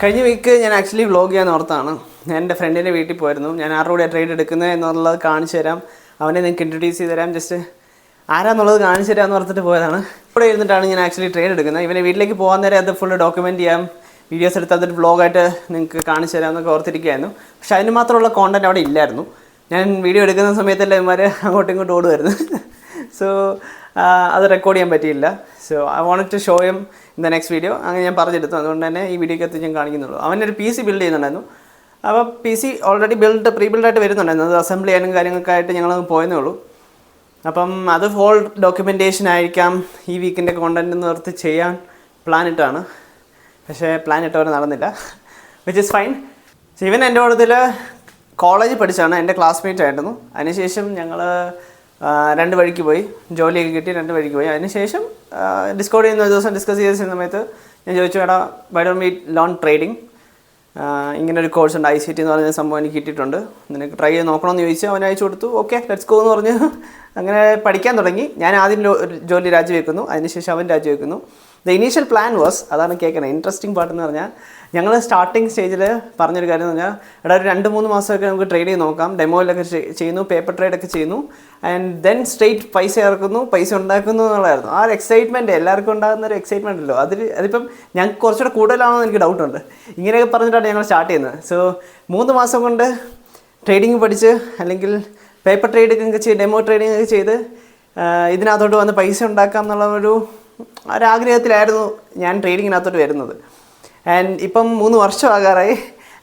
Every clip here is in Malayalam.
കഴിഞ്ഞ വീക്ക് ഞാൻ ആക്ച്വലി വ്ളോഗ് ചെയ്യാൻ ഓർത്താണ്. ഞാൻ എൻ്റെ ഫ്രണ്ടിൻ്റെ വീട്ടിൽ പോയിരുന്നു. ഞാൻ ആരുടെ കൂടെ ട്രേഡ് എടുക്കുന്നത് എന്നുള്ളത് കാണിച്ചു തരാം, അവനെ നിങ്ങൾക്ക് ഇൻട്രൊഡ്യൂസ് ചെയ്ത് തരാം, ജസ്റ്റ് ആരാന്നുള്ളത് കാണിച്ചു തരാമെന്ന് ഓർത്തിട്ട് പോയതാണ്. ഇവിടെ ഇരുന്നിട്ടാണ് ഞാൻ ആക്ച്വലി ട്രേഡ് എടുക്കുന്നത്. ഇവനെ വീട്ടിലേക്ക് പോകാൻ നേരം അത് ഫുള്ള് ഡോക്യുമെൻറ്റ് ചെയ്യാം, വീഡിയോസ് എടുത്ത് അതൊരു വ്ളോഗായിട്ട് നിങ്ങൾക്ക് കാണിച്ചു തരാമെന്നൊക്കെ ഓർത്തിരിക്കുകയായിരുന്നു. പക്ഷേ അതിന് മാത്രമുള്ള കോണ്ടൻറ്റ് അവിടെ ഇല്ലായിരുന്നു. ഞാൻ വീഡിയോ എടുക്കുന്ന സമയത്തല്ലേ ഇവന്മാർ അങ്ങോട്ടും ഇങ്ങോട്ടും ഓടുമായിരുന്നു. സോ അത് റെക്കോർഡ് ചെയ്യാൻ പറ്റിയില്ല. So I wanted to show him in the next video. അങ്ങനെ ഞാൻ പറഞ്ഞെടുത്തു. അതുകൊണ്ട് തന്നെ ഈ വീഡിയോക്കകത്ത് ഞാൻ കാണിക്കുന്നുള്ളൂ. അവനൊരു PC ബിൽഡ് ചെയ്യുന്നുണ്ടായിരുന്നു. അപ്പോൾ PC ഓൾറെഡി പ്രീ ബിൽഡായിട്ട് വരുന്നുണ്ടായിരുന്നു. അത് അസംബിൾ ചെയ്യാനും കാര്യങ്ങൾക്കായിട്ട് ഞങ്ങളത് പോയെന്നേ ഉള്ളൂ. അപ്പം അത് ഫോൾ ഡോക്യുമെൻറ്റേഷൻ ആയിരിക്കാം ഈ വീക്കിൻ്റെ കോണ്ടൻറ്റ് നിർത്തി ചെയ്യാൻ പ്ലാനിട്ടാണ്. പക്ഷേ പ്ലാനിട്ടവരെ നടന്നില്ല, വിച്ച് ഇസ് ഫൈൻ. ഇവൻ എൻ്റെ കൂട്ടത്തിൽ കോളേജിൽ പഠിച്ചാണ്, എൻ്റെ ക്ലാസ്മേറ്റ് ആയിരുന്നു. അതിനുശേഷം ഞങ്ങൾ രണ്ട് വഴിക്ക് പോയി, ജോലിയൊക്കെ കിട്ടി രണ്ട് വഴിക്ക് പോയി. അതിനുശേഷം ഡിസ്കോഡ് ചെയ്യുന്ന ഒരു ദിവസം ഡിസ്കസ് ചെയ്ത സമയത്ത് ഞാൻ ചോദിച്ചു, എടാ why don't we learn trading, ഇങ്ങനൊരു കോഴ്സ് ഉണ്ട്, ICT എന്ന് പറഞ്ഞ സംഭവം എനിക്ക് കിട്ടിയിട്ടുണ്ട്, നിനക്ക് ട്രൈ ചെയ്ത് നോക്കണമെന്ന് ചോദിച്ചു. അവൻ അയച്ചു കൊടുത്തു. ഓക്കെ ലെറ്റ്സ് ഗോ എന്ന് പറഞ്ഞ് അങ്ങനെ പഠിക്കാൻ തുടങ്ങി. ഞാൻ ആദ്യം ജോലി രാജിവെക്കുന്നു, അതിനുശേഷം അവൻ രാജിവെക്കുന്നു. ദ ഇനീഷ്യൽ പ്ലാൻ വാസ്, അതാണ് കേൾക്കുന്നത് ഇൻട്രസ്റ്റിംഗ് പാർട്ട് എന്ന് പറഞ്ഞാൽ, ഞങ്ങൾ സ്റ്റാർട്ടിങ് സ്റ്റേജിൽ പറഞ്ഞൊരു കാര്യം എന്ന് പറഞ്ഞാൽ, എടാ ഒരു 2-3 മാസമൊക്കെ നമുക്ക് ട്രേഡ് ചെയ്ത് നോക്കാം, ഡെമോയിലൊക്കെ ചെയ്യുന്നു, പേപ്പർ ട്രേഡൊക്കെ ചെയ്യുന്നു, ആൻഡ് ദെൻ സ്ട്രെയിറ്റ് പൈസ ഇറക്കുന്നു, പൈസ ഉണ്ടാക്കുന്നു എന്നുള്ളതായിരുന്നു. ആ ഒരു എക്സൈറ്റ്മെൻറ്റ് എല്ലാവർക്കും ഉണ്ടാകുന്ന ഒരു എക്സൈറ്റ്മെൻ്റ് അല്ലോ. അതിപ്പം ഞങ്ങൾക്ക് കുറച്ചുകൂടെ കൂടുതലാണോ എന്ന് എനിക്ക് ഡൗട്ടുണ്ട്. ഇങ്ങനെയൊക്കെ പറഞ്ഞിട്ടാണ് ഞങ്ങൾ സ്റ്റാർട്ട് ചെയ്യുന്നത്. സോ 3 മാസം കൊണ്ട് ട്രേഡിങ് പഠിച്ച്, അല്ലെങ്കിൽ പേപ്പർ ട്രേഡിംഗ് ഒക്കെ ചെയ്ത്, ഡെമോ ട്രേഡിംഗ് ഒക്കെ ചെയ്ത് ഇതിനകത്തോട്ട് വന്ന് പൈസ ഉണ്ടാക്കാം എന്നുള്ള ഒരാഗ്രഹത്തിലായിരുന്നു ഞാൻ ട്രേഡിങ്ങിനകത്തോട്ട് വരുന്നത്. ആൻഡ് ഇപ്പം 3 വർഷം ആകാറായി,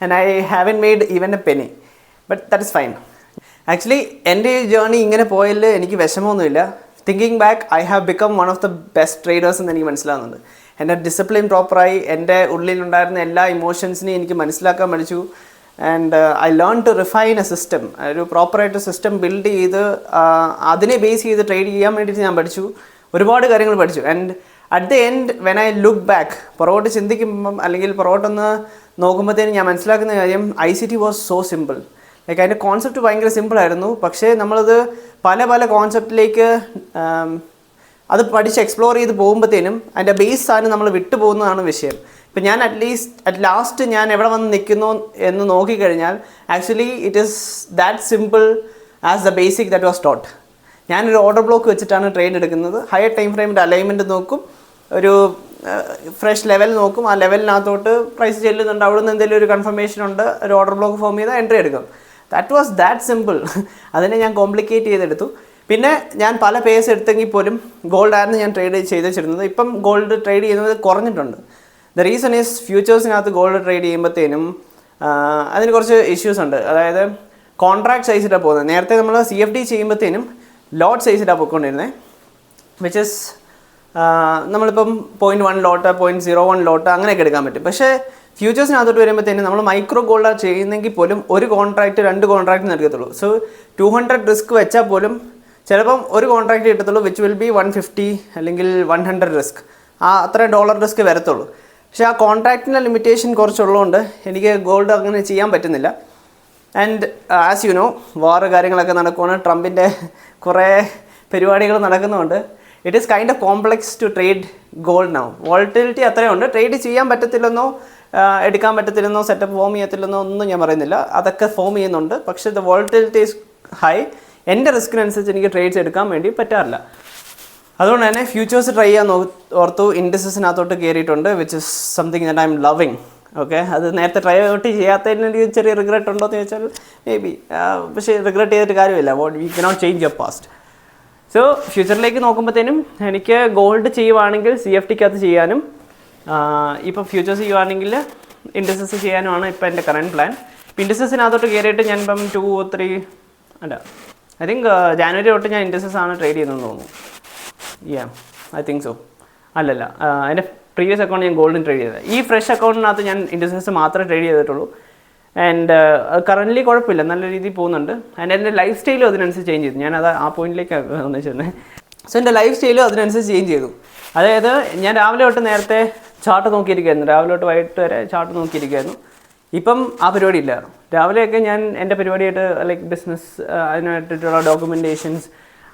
and I haven't made even a penny, but that is fine. Actually എൻ്റെ ഈ ജേർണി ഇങ്ങനെ പോയതിൽ എനിക്ക് വിഷമമൊന്നുമില്ല. Thinking back, I have become one of the best traders എന്ന് എനിക്ക് മനസ്സിലാകുന്നുണ്ട്. എൻ്റെ ഡിസിപ്ലിൻ പ്രോപ്പറായി, എൻ്റെ ഉള്ളിലുണ്ടായിരുന്ന എല്ലാ ഇമോഷൻസിനെയും എനിക്ക് മനസ്സിലാക്കാൻ പഠിച്ചു. And I learn to refine a system, ഒരു പ്രോപ്പറായിട്ട് സിസ്റ്റം ബിൽഡ് ചെയ്ത് അതിനെ ബേസ് ചെയ്ത് ട്രേഡ് ചെയ്യാൻ വേണ്ടിയിട്ട് ഞാൻ പഠിച്ചു. ഒരുപാട് കാര്യങ്ങൾ പഠിച്ചു. And at the end when I look back, പുറകോട്ട് ചിന്തിക്കുമ്പം അല്ലെങ്കിൽ പുറകോട്ടൊന്ന് നോക്കുമ്പോഴത്തേനും ഞാൻ മനസ്സിലാക്കുന്ന കാര്യം, ICT was so simple. Like അതിൻ്റെ കോൺസെപ്റ്റ് ഭയങ്കര സിമ്പിളായിരുന്നു. പക്ഷേ നമ്മളത് പല കോൺസെപ്റ്റിലേക്ക് അത് പഠിച്ച് എക്സ്പ്ലോർ ചെയ്ത് പോകുമ്പോഴത്തേനും അതിൻ്റെ ബേസ് സാധനം നമ്മൾ വിട്ടു പോകുന്നതാണ് വിഷയം. ഇപ്പം ഞാൻ അറ്റ് ലാസ്റ്റ് ഞാൻ എവിടെ വന്ന് നിൽക്കുന്നു എന്ന് നോക്കിക്കഴിഞ്ഞാൽ, actually it is that simple as the basic that was taught. ഞാനൊരു ഓർഡർ ബ്ലോക്ക് വെച്ചിട്ടാണ് ട്രേഡ് എടുക്കുന്നത്. ഹയർ ടൈം ഫ്രെയിമിൻ്റെ അലൈൻമെൻറ്റ് നോക്കും, ഒരു ഫ്രഷ് ലെവൽ നോക്കും, ആ ലെവലിനകത്തോട്ട് പ്രൈസ് ചെല്ലുന്നുണ്ട്, അവിടെ നിന്ന് എന്തെങ്കിലും ഒരു കൺഫർമേഷൻ ഉണ്ട്, ഒരു ഓർഡർ ബ്ലോക്ക് ഫോം ചെയ്താൽ എൻട്രി എടുക്കും. That was that simple. അതിനെ ഞാൻ കോംപ്ലിക്കേറ്റ് ചെയ്തെടുത്തു. പിന്നെ ഞാൻ പല പേസ് എടുത്തെങ്കിൽ പോലും ഗോൾഡായിരുന്നു ഞാൻ ട്രേഡ് ചെയ്ത് വെച്ചിരുന്നത്. ഇപ്പം ഗോൾഡ് ട്രേഡ് ചെയ്യുന്നത് കുറഞ്ഞിട്ടുണ്ട്. ദ റീസൺ ഈസ് ഫ്യൂച്ചേഴ്സിനകത്ത് ഗോൾഡ് ട്രേഡ് ചെയ്യുമ്പോഴത്തേനും അതിന് കുറച്ച് ഇഷ്യൂസ് ഉണ്ട്. അതായത് കോൺട്രാക്ട് സൈസിലാണ് പോകുന്നത്. നേരത്തെ നമ്മൾ CFD ചെയ്യുമ്പോഴത്തേനും ലോട്ട് സൈസിലാണ് പോയിക്കൊണ്ടിരുന്നത്, വിച്ച് ഇസ് നമ്മളിപ്പം 0.1 ലോട്ട്, 0.01 ലോട്ട് അങ്ങനെയൊക്കെ എടുക്കാൻ പറ്റും. പക്ഷേ ഫ്യൂച്ചേഴ്സിനകത്തോട്ട് വരുമ്പോഴത്തേനും നമ്മൾ മൈക്രോ ഗോൾഡാണ് ചെയ്യുന്നെങ്കിൽ പോലും ഒരു കോൺട്രാക്റ്റ് 2 കോൺട്രാക്റ്റ് നൽകത്തുള്ളൂ. സോ 200 റിസ്ക് വെച്ചാൽ പോലും ചിലപ്പം ഒരു കോൺട്രാക്റ്റ് കിട്ടത്തുള്ളൂ, വിച്ച് വിൽ ബി 150 അല്ലെങ്കിൽ 100 റിസ്ക്, അത്രയും ഡോളർ റിസ്ക് വരത്തുള്ളൂ. പക്ഷേ ആ കോൺട്രാക്റ്റിൻ്റെ ലിമിറ്റേഷൻ കുറച്ചുള്ളതുകൊണ്ട് എനിക്ക് ഗോൾഡ് അങ്ങനെ ചെയ്യാൻ പറ്റുന്നില്ല. And as you know, war കാര്യങ്ങളൊക്കെ നടക്കുകയാണ്, ട്രംപിൻ്റെ കുറേ പരിപാടികൾ നടക്കുന്നുണ്ട്. It is kind of complex to trade gold now. Volatility അത്രയുണ്ട്. ട്രേഡ് ചെയ്യാൻ പറ്റത്തില്ലെന്നോ എടുക്കാൻ പറ്റത്തില്ലെന്നോ സെറ്റപ്പ് ഫോം ചെയ്യത്തില്ലെന്നോ ഒന്നും ഞാൻ പറയുന്നില്ല, അതൊക്കെ ഫോം ചെയ്യുന്നുണ്ട്. പക്ഷേ ദ വോളറ്റിലിറ്റി ഈസ് ഹൈ. എൻ്റെ റിസ്കിനനുസരിച്ച് എനിക്ക് ട്രേഡ്സ് എടുക്കാൻ വേണ്ടി പറ്റാറില്ല. അതുകൊണ്ട് തന്നെ ഫ്യൂച്ചേഴ്സ് ട്രൈ ചെയ്യാൻ ഓർത്തു. ഇൻഡസസിനകത്തോട്ട് കയറിയിട്ടുണ്ട്, which is something that I M loving. Okay, അത് നേരത്തെ ട്രൈ ഔട്ട് ചെയ്യാത്തതിന് എനിക്ക് ചെറിയ റിഗ്രറ്റ് ഉണ്ടോ എന്ന് ചോദിച്ചാൽ മേ ബി, പക്ഷേ റിഗ്രറ്റ് ചെയ്തിട്ട് കാര്യമില്ല. We cannot change your past. So ഫ്യൂച്ചറിലേക്ക് നോക്കുമ്പോഴത്തേനും എനിക്ക് ഗോൾഡ് ചെയ്യുവാണെങ്കിൽ CFDക്കകത്ത് ചെയ്യാനും, ഇപ്പോൾ ഫ്യൂച്ചേഴ്സ് ചെയ്യുവാണെങ്കിൽ ഇൻഡസസ് ചെയ്യാനുമാണ് ഇപ്പോൾ എൻ്റെ കറൻറ്റ് പ്ലാൻ. ഇൻഡസസിനകത്തോട്ട് കയറിയിട്ട് ഞാൻ ഇപ്പം 2-3 അല്ല ഐ തിങ്ക് ജാനുവരി തൊട്ട് ഞാൻ ഇൻഡസസ് ആണ് ട്രേഡ് ചെയ്യുന്നതെന്ന് തോന്നുന്നു. I think so. അല്ലല്ല, എൻ്റെ പ്രീവിയസ് അക്കൗണ്ട് ഞാൻ ഗോൾഡിന് ട്രേഡ് ചെയ്തത്. ഈ ഫ്രഷ് അക്കൗണ്ടിനകത്ത് ഞാൻ ഇൻഡസസ് മാത്രമേ ട്രേഡ് ചെയ്തിട്ടുള്ളൂ. ആൻഡ് കറൻ്റ്ലി കുഴപ്പമില്ല, നല്ല രീതിയിൽ പോകുന്നുണ്ട്. ആൻഡ് എൻ്റെ ലൈഫ് സ്റ്റൈലും അതിനനുസരിച്ച് ചേഞ്ച് ചെയ്തു. ഞാനത് ആ പോയിന്റിലേക്കാണ് വന്നിരുന്നത്. സോ എൻ്റെ ലൈഫ് സ്റ്റൈലും അതിനനുസരിച്ച് ചേഞ്ച് ചെയ്തു. അതായത് ഞാൻ രാവിലെ തൊട്ട് നേരത്തെ ചാർട്ട് നോക്കിയിരിക്കുകയായിരുന്നു, രാവിലെ തൊട്ട് വൈകിട്ട് വരെ ചാർട്ട് നോക്കിയിരിക്കുകയായിരുന്നു. ഇപ്പം ആ പരിപാടി ഇല്ല. രാവിലെയൊക്കെ ഞാൻ എൻ്റെ പരിപാടിയായിട്ട് ലൈക്ക് ബിസിനസ്, അതിനായിട്ടുള്ള ഡോക്യുമെൻറ്റേഷൻസ്,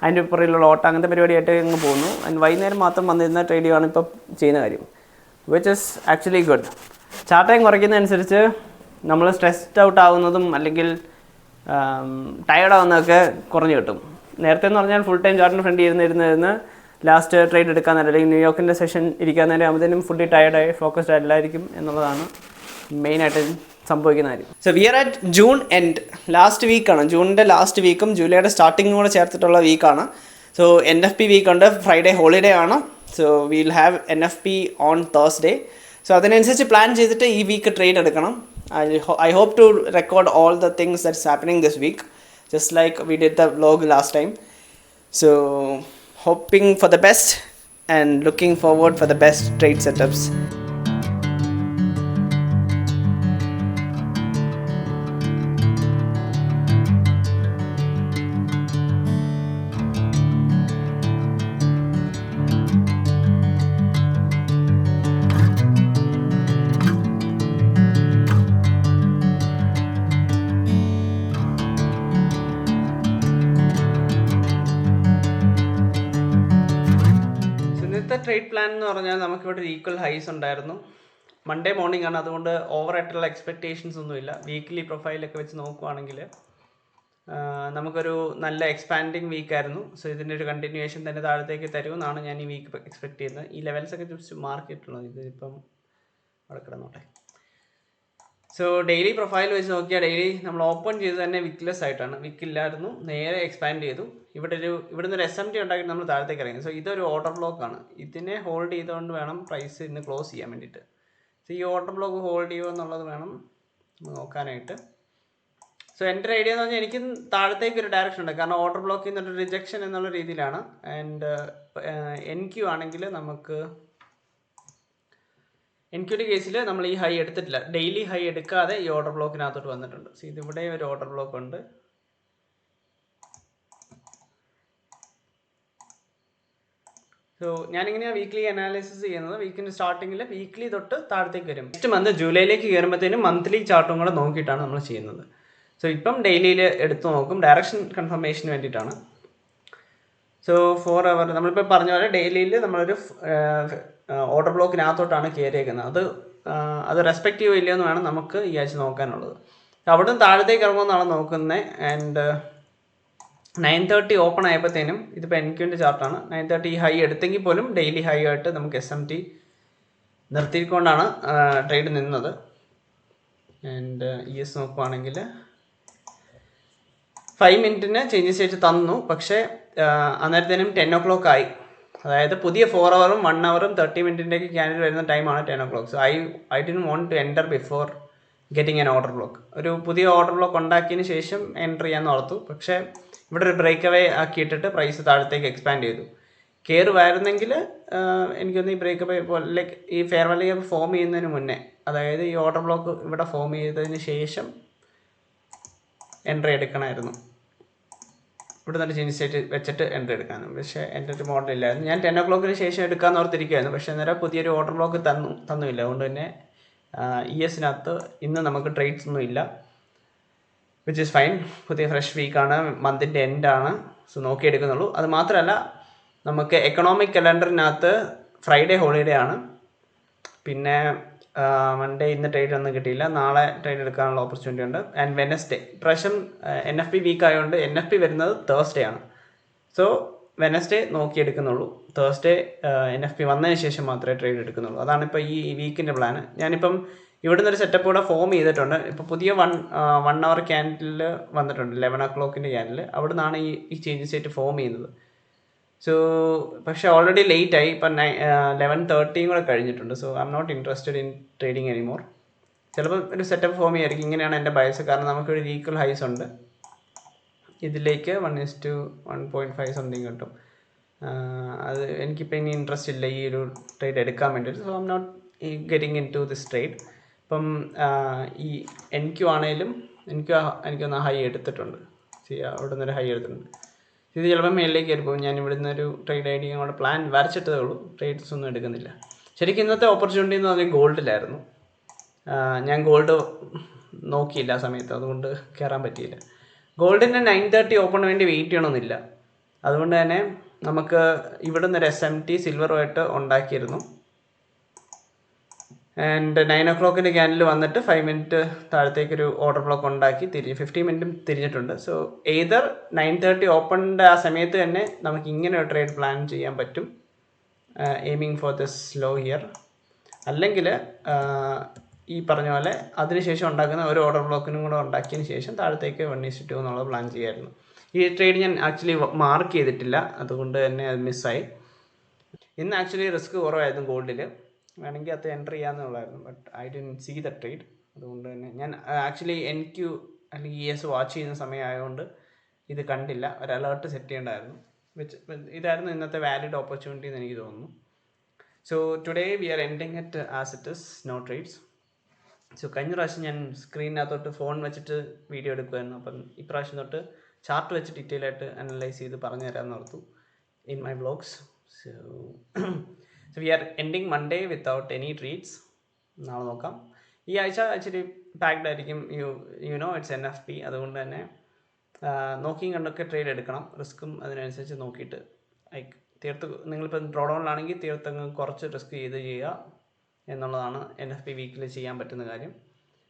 അതിൻ്റെ പുറകിലുള്ള ഓട്ടം, അങ്ങനത്തെ പരിപാടിയായിട്ട് അങ്ങ് പോകുന്നു. ആൻഡ് വൈകുന്നേരം മാത്രം വന്നിരുന്ന ട്രേഡ് ചെയ്യുകയാണ് ഇപ്പം ചെയ്യുന്ന കാര്യം, which is actually good. Chart time കുറയ്ക്കുന്നതനുസരിച്ച് നമ്മൾ സ്ട്രെസ്ഡ് ഔട്ട് ആവുന്നതും അല്ലെങ്കിൽ ടയർഡ് ആവുന്നതൊക്കെ കുറഞ്ഞു കിട്ടും. നേരത്തെ എന്ന് പറഞ്ഞാൽ ഫുൾ ടൈം ചാർട്ടിന് ഫ്രണ്ട് ഇരുന്ന് ലാസ്റ്റ് ട്രേഡ് എടുക്കാൻ നേരം അല്ലെങ്കിൽ ന്യൂയോർക്കിൻ്റെ സെഷൻ ഇരിക്കാൻ നേരം ആകുമ്പോഴത്തേനും ഫുള്ളി ടയർഡായി ഫോക്കസ്ഡ് അല്ലായിരിക്കും എന്നുള്ളതാണ് മെയിനായിട്ട് സംഭവിക്കുന്ന കാര്യം. So we are at June end, last വീക്കാണ്. ജൂണിൻ്റെ ലാസ്റ്റ് വീക്കും ജൂലൈയുടെ സ്റ്റാർട്ടിങ്ങും കൂടെ ചേർത്തിട്ടുള്ള വീക്കാണ്. സോ NFP വീക്ക് ഉണ്ട്, ഫ്രൈഡേ ഹോളിഡേ ആണ്. So will have NFP on Thursday. So അതിനനുസരിച്ച് പ്ലാൻ ചെയ്തിട്ട് ഈ വീക്ക് ട്രേഡ് എടുക്കണം. I hope to record all the things that's happening this week, just like we did the vlog last time. So hoping for the best and looking forward for the best trade setups. Trade plan എന്ന് പറഞ്ഞാൽ നമുക്കിവിടെ ഒരു ഈക്വൽ ഹൈസ് ഉണ്ടായിരുന്നു. മൺഡേ മോർണിംഗ് ആണ്, അതുകൊണ്ട് ഓവറായിട്ടുള്ള എക്സ്പെക്റ്റേഷൻസ് ഒന്നുമില്ല. വീക്ക്ലി പ്രൊഫൈലൊക്കെ വെച്ച് നോക്കുവാണെങ്കിൽ നമുക്കൊരു നല്ല എക്സ്പാൻഡിങ് വീക്കായിരുന്നു. സോ ഇതിൻ്റെ ഒരു കണ്ടിന്യൂവേഷൻ തന്നെ താഴത്തേക്ക് തരുമെന്നാണ് ഞാൻ ഈ വീക്ക് എക്സ്പെക്ട് ചെയ്യുന്നത്. ഈ ലെവൽസൊക്കെ ജസ്റ്റ് മാർക്ക് ചെയ്തിട്ടുള്ളത്, ഇതിപ്പം അവിടെ കിടന്നോട്ടെ. സോ ഡെയിലി പ്രൊഫൈൽ വെച്ച് നോക്കിയാൽ ഡെയിലി നമ്മൾ ഓപ്പൺ ചെയ്ത് തന്നെ വിക്ലെസ് ആയിട്ടാണ്, വിക്കില്ലായിരുന്നു, നേരെ എക്സ്പാൻഡ് ചെയ്തു. ഇവിടുന്ന് ഒരു SMT ഉണ്ടാക്കി നമ്മൾ താഴത്തേക്ക് ഇറങ്ങി. സോ ഇതൊരു ഓർഡർ ബ്ലോക്കാണ്. ഇതിനെ ഹോൾഡ് ചെയ്തുകൊണ്ട് വേണം പ്രൈസ് ഇന്ന് ക്ലോസ് ചെയ്യാൻ വേണ്ടിയിട്ട്. സോ ഈ ഓർഡർ ബ്ലോക്ക് ഹോൾഡ് ചെയ്യുമോ എന്നുള്ളത് വേണം നോക്കാനായിട്ട്. സോ എൻ്റെ ഒരു ഐഡിയ എന്ന് പറഞ്ഞാൽ എനിക്ക് താഴത്തേക്ക് ഒരു ഡയറക്ഷൻ ഉണ്ട്, കാരണം ഓർഡർ ബ്ലോക്കിൽ നിന്നൊരു റിജക്ഷൻ എന്നുള്ള രീതിയിലാണ്. ആൻഡ് NQ ആണെങ്കിൽ നമുക്ക് NQയുടെ കേസിൽ നമ്മൾ ഈ ഹൈ എടുത്തിട്ടില്ല, ഡെയിലി ഹൈ എടുക്കാതെ ഈ ഓർഡർ ബ്ലോക്കിനകത്തോട്ട് വന്നിട്ടുണ്ട്. സോ ഇതിവിടെ ഒരു ഓർഡർ ബ്ലോക്ക് ഉണ്ട്. സോ ഞാനിങ്ങനെയാണ് വീക്ക്ലി അനാലിസിസ് ചെയ്യുന്നത്. വീക്കിൻ്റെ സ്റ്റാർട്ടിങ്ങിൽ വീക്ക്ലി തൊട്ട് താഴത്തേക്ക് വരും. നെക്സ്റ്റ് മന്ത് ജൂലൈയിലേക്ക് കയറുമ്പോഴത്തേനും മന്ത്ലി ചാർട്ടും കൂടെ നോക്കിയിട്ടാണ് നമ്മൾ ചെയ്യുന്നത്. സോ ഇപ്പം ഡെയിലിയിൽ എടുത്തു നോക്കും, ഡയറക്ഷൻ കൺഫർമേഷന് വേണ്ടിയിട്ടാണ്. സോ 4 hour നമ്മളിപ്പോൾ പറഞ്ഞ പോലെ ഡെയിലിയിൽ നമ്മളൊരു ഓർഡർ ബ്ലോക്കിനകത്തോട്ടാണ് കയറിയേക്കുന്നത്. അത് റെസ്പെക്റ്റ് ചെയ്യുമോ ഇല്ലയോ എന്ന് വേണം നമുക്ക് ഈ ആഴ്ച നോക്കാനുള്ളത്. അവിടുന്ന് താഴത്തേക്ക് ഇറങ്ങുമെന്നാണ് നോക്കുന്നത്. ആൻഡ് 9:30 ഓപ്പൺ ആയപ്പോഴത്തേനും, ഇതിപ്പോൾ NQൻ്റെ ചാർട്ടാണ്, 9:30 ഈ ഹൈ എടുത്തെങ്കിൽ പോലും ഡെയിലി ഹൈ ആയിട്ട് നമുക്ക് SMT നിർത്തിക്കൊണ്ടാണ് ട്രേഡ് നിന്നത്. ആൻഡ് ES നോക്കുവാണെങ്കിൽ 5 മിനിറ്റിന് ചേഞ്ചസ് ആയിട്ട് തന്നു, പക്ഷേ അന്നേരത്തേനും 10 o'clock ആയി. അതായത് പുതിയ 4 hourഉം 1 hourഉം 30 മിനിറ്റിൻ്റെയൊക്കെ ക്യാൻഡിൽ വരുന്ന ടൈമാണ് 10 o'clock. So I didn't want to enter before getting an order block. ഒരു പുതിയ ഓർഡർ ബ്ലോക്ക് ഉണ്ടാക്കിയതിന് ശേഷം എൻ്റർ ചെയ്യാമെന്ന് ഓർത്തു. പക്ഷേ ഇവിടെ ഒരു ബ്രേക്ക് അവേ ആക്കിയിട്ടിട്ട് പ്രൈസ് താഴത്തേക്ക് എക്സ്പാൻഡ് ചെയ്തു. കയറുമായിരുന്നെങ്കിൽ എനിക്കൊന്ന് ഈ ബ്രേക്ക് അവേ പോലെ ലൈക്ക് ഈ ഫെയർ വാല്യൂ ഫോം ചെയ്യുന്നതിന് മുന്നേ, അതായത് ഈ ഓർഡർ ബ്ലോക്ക് ഇവിടെ ഫോം ചെയ്തതിന് ശേഷം എൻട്രി എടുക്കണമായിരുന്നു. ഇവിടെ നിന്ന് ചേഞ്ച് സ്റ്റേറ്റ് വെച്ചിട്ട് എൻട്രി എടുക്കാനും. പക്ഷേ എൻ്റെ ഒരു മോഡൽ ഇല്ലായിരുന്നു. ഞാൻ 10 o'clockന് ശേഷം എടുക്കാമെന്ന് ഓർത്തിരിക്കുമായിരുന്നു. പക്ഷേ അന്നേരം പുതിയൊരു ഓർഡർ ബ്ലോക്ക് തന്നുമില്ല. അതുകൊണ്ട് തന്നെ ESനകത്ത് ഇന്ന് നമുക്ക് ട്രേഡ്സ് ഒന്നും ഇല്ല, വിച്ച് ഈസ് ഫൈൻ. പുതിയ ഫ്രഷ് വീക്കാണ്, മന്തിൻ്റെ എൻഡാണ്. സോ നോക്കിയെടുക്കുന്നുള്ളൂ. അത് മാത്രമല്ല, നമുക്ക് എക്കണോമിക് കലണ്ടറിനകത്ത് ഫ്രൈഡേ ഹോളിഡേ ആണ്. പിന്നെ മൺഡേ ഇന്ന് ട്രേഡ് ഒന്നും കിട്ടിയില്ല, നാളെ ട്രേഡ് എടുക്കാനുള്ള ഓപ്പർച്യൂണിറ്റി ഉണ്ട്. ആൻഡ് വെനസ്ഡേ, ഇപ്രാവശ്യം NFP വീക്ക് ആയതുകൊണ്ട് NFP വരുന്നത് തേഴ്സ്ഡേ ആണ്. സോ വെനസ്ഡേ നോക്കിയെടുക്കുന്നുള്ളൂ. തേഴ്സ്ഡേ NFP വന്നതിന് ശേഷം മാത്രമേ ട്രേഡ് എടുക്കുന്നുള്ളൂ. അതാണിപ്പോൾ ഈ വീക്കിൻ്റെ പ്ലാന്. ഞാനിപ്പം ഇവിടുന്ന് ഒരു സെറ്റപ്പ് കൂടെ ഫോം ചെയ്തിട്ടുണ്ട്. ഇപ്പോൾ പുതിയ 1 hour ക്യാൻഡിൽ വന്നിട്ടുണ്ട്, 11 o'clockൻ്റെ ക്യാൻഡിൽ. അവിടെ നിന്നാണ് ഈ ചേഞ്ചസ് ആയിട്ട് ഫോം ചെയ്യുന്നത്. സോ പക്ഷേ ഓൾറെഡി ലേറ്റ് ആയി. ഇപ്പം 11:30 കൂടെ കഴിഞ്ഞിട്ടുണ്ട്. So I M not interested in trading anymore. ചിലപ്പോൾ ഒരു സെറ്റപ്പ് ഫോം ചെയ്യായിരിക്കും. ഇങ്ങനെയാണ് എൻ്റെ ബയസ്, കാരണം നമുക്കൊരു ഈക്വൽ ഹൈസ് ഉണ്ട്. ഇതിലേക്ക് 1:1.5 സംതിങ് കിട്ടും. അത് എനിക്കിപ്പോൾ ഇനി ഇൻട്രസ്റ്റ് ഇല്ല ഈ ഒരു ട്രേഡ് എടുക്കാൻ വേണ്ടിയിട്ട്. So I M not getting into this trade. ഇപ്പം ഈ NQ ആണെങ്കിലും എനിക്കൊന്ന് ഹൈ എടുത്തിട്ടുണ്ട്. അവിടെ നിന്നൊരു ഹൈ എടുത്തിട്ടുണ്ട്. ഇത് ചിലപ്പോൾ മേളിലേക്ക് കയറിപ്പോകും. ഞാൻ ഇവിടെ നിന്നൊരു ട്രേഡ് ഐഡിയ കൂടെ പ്ലാൻ വരച്ചിട്ടതേ ഉള്ളൂ, ട്രേഡ്സ് ഒന്നും എടുക്കുന്നില്ല. ശരിക്കും ഇന്നത്തെ ഓപ്പർച്യൂണിറ്റി എന്ന് പറഞ്ഞാൽ ഗോൾഡിലായിരുന്നു. ഞാൻ ഗോൾഡ് നോക്കിയില്ല ആ സമയത്ത്, അതുകൊണ്ട് കയറാൻ പറ്റിയില്ല. ഗോൾഡിൻ്റെ 9:30 ഓപ്പൺ വേണ്ടി വെയിറ്റ് ചെയ്യണമെന്നില്ല. അതുകൊണ്ട് തന്നെ നമുക്ക് ഇവിടെ നിന്നൊരു SMT സിൽവറുമായിട്ട് ഉണ്ടാക്കിയിരുന്നു. ആൻഡ് 9 o'clock ക്യാനിൽ വന്നിട്ട് 5 മിനിറ്റ് താഴത്തേക്കൊരു ഓർഡർ ബ്ലോക്ക് ഉണ്ടാക്കി 15 മിനിറ്റും തിരിഞ്ഞിട്ടുണ്ട്. സോ എയ്തർ 9:30 ഓപ്പണിൻ്റെ ആ സമയത്ത് തന്നെ നമുക്ക് ഇങ്ങനെ ഒരു ട്രേഡ് പ്ലാൻ ചെയ്യാൻ പറ്റും, aiming for this low here. അല്ലെങ്കിൽ ഈ പറഞ്ഞ പോലെ അതിനുശേഷം ഉണ്ടാക്കുന്ന ഒരു ഓർഡർ ബ്ലോക്കിനും കൂടെ ഉണ്ടാക്കിയതിന് ശേഷം താഴത്തേക്ക് 1:2 എന്നുള്ള പ്ലാൻ ചെയ്യായിരുന്നു. ഈ ട്രേഡ് ഞാൻ ആക്ച്വലി മാർക്ക് ചെയ്തിട്ടില്ല, അതുകൊണ്ട് തന്നെ അത് മിസ്സായി. ഇന്ന് ആക്ച്വലി റിസ്ക് കുറവായിരുന്നു ഗോൾഡിൽ, വേണമെങ്കിൽ അത് എൻ്റർ ചെയ്യാമെന്നുള്ളായിരുന്നു. But I didn't see the trade. അതുകൊണ്ട് തന്നെ ഞാൻ ആക്ച്വലി NQ അല്ലെങ്കിൽ ES വാച്ച് ചെയ്യുന്ന സമയമായതുകൊണ്ട് ഇത് കണ്ടില്ല. ഒരു അലേർട്ട് സെറ്റ് ചെയ്യേണ്ടായിരുന്നു. ഇതായിരുന്നു ഇന്നത്തെ വാലിഡ് ഓപ്പർച്യൂണിറ്റി എന്ന് എനിക്ക് തോന്നുന്നു. So today we are ending at as it is, no trades. So കഴിഞ്ഞ പ്രാവശ്യം ഞാൻ സ്ക്രീനിനകത്തോട്ട് ഫോൺ വെച്ചിട്ട് വീഡിയോ എടുക്കുമായിരുന്നു. അപ്പം ഇപ്രാവശ്യം തൊട്ട് ചാർട്ട് വെച്ച് ഡീറ്റെയിൽ ആയിട്ട് അനലൈസ് ചെയ്ത് പറഞ്ഞു തരാമെന്ന് ഓർത്തു in my vlogs. So we are ending Monday without any treats. നാളെ നോക്കാം. ഈ ആഴ്ച ആക്ച്വലി പാക്ഡ് ആയിരിക്കും. You know it's NFP. അതുകൊണ്ട് തന്നെ നോക്കിയും കണ്ടൊക്കെ ട്രേഡ് എടുക്കണം. റിസ്ക്കും അതിനനുസരിച്ച് നോക്കിയിട്ട് നിങ്ങളിപ്പോൾ ഡ്രോഡൗണിലാണെങ്കിൽ തീർത്തങ്ങ് കുറച്ച് റിസ്ക് ചെയ്യുക എന്നുള്ളതാണ് NFP വീക്കിൽ ചെയ്യാൻ പറ്റുന്ന കാര്യം.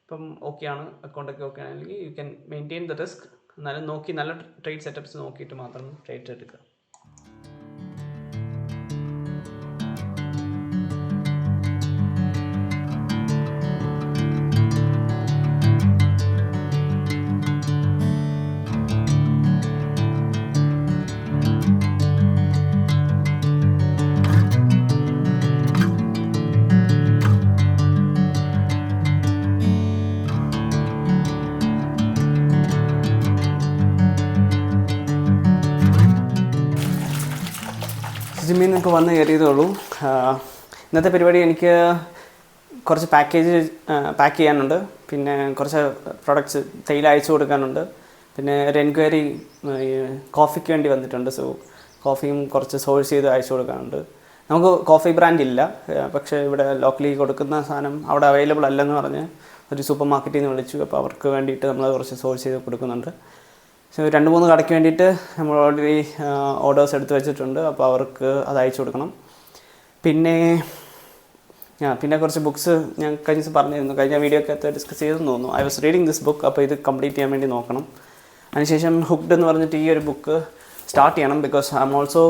ഇപ്പം ഓക്കെയാണ്, അക്കൗണ്ടൊക്കെ ഓക്കെ ആണെങ്കിൽ you can maintain the risk. എന്നാലും നോക്കി നല്ല ട്രേഡ് സെറ്റപ്സ് നോക്കിയിട്ട് മാത്രം ട്രേഡ് എടുക്കുക. ജിമ്മിൽ നിന്നൊക്കെ വന്ന് കയറിയതുള്ളൂ. ഇന്നത്തെ പരിപാടി എനിക്ക് കുറച്ച് പാക്ക് ചെയ്യാനുണ്ട്, പിന്നെ കുറച്ച് പ്രൊഡക്ട്സ് തേയില അയച്ചു കൊടുക്കാനുണ്ട്, പിന്നെ ഒരു എൻക്വയറി കോഫിക്ക് വേണ്ടി വന്നിട്ടുണ്ട്. സോ കോഫിയും കുറച്ച് സോഴ്സ് ചെയ്ത് അയച്ചു കൊടുക്കാനുണ്ട്. നമുക്ക് കോഫി ബ്രാൻഡ് ഇല്ല, പക്ഷേ ഇവിടെ ലോക്കലി കൊടുക്കുന്ന സാധനം അവിടെ അവൈലബിൾ അല്ലെന്ന് പറഞ്ഞ് ഒരു സൂപ്പർ മാർക്കറ്റിൽ നിന്ന് വിളിച്ചു. അപ്പോൾ അവർക്ക് വേണ്ടിയിട്ട് നമ്മൾ കുറച്ച് സോഴ്സ് ചെയ്ത് കൊടുക്കുന്നുണ്ട്. സോ 2-3 കടയ്ക്ക് വേണ്ടിയിട്ട് നമ്മൾ ഓൾറെഡി ഓർഡേഴ്സ് എടുത്ത് വെച്ചിട്ടുണ്ട്. അപ്പോൾ അവർക്ക് അത് അയച്ചു കൊടുക്കണം. പിന്നെ കുറച്ച് ബുക്സ് ഞാൻ കഴിഞ്ഞ ദിവസം പറഞ്ഞിരുന്നു, കഴിഞ്ഞ വീഡിയോ ഒക്കെ ഡിസ്കസ് ചെയ്തെന്ന് തോന്നുന്നു. I was reading this book. അപ്പോൾ ഇത് കംപ്ലീറ്റ് ചെയ്യാൻ വേണ്ടി നോക്കണം. അതിനുശേഷം ഹുക്ഡ് എന്ന് പറഞ്ഞിട്ട് ഈ ഒരു ബുക്ക് സ്റ്റാർട്ട് ചെയ്യണം. Because I am also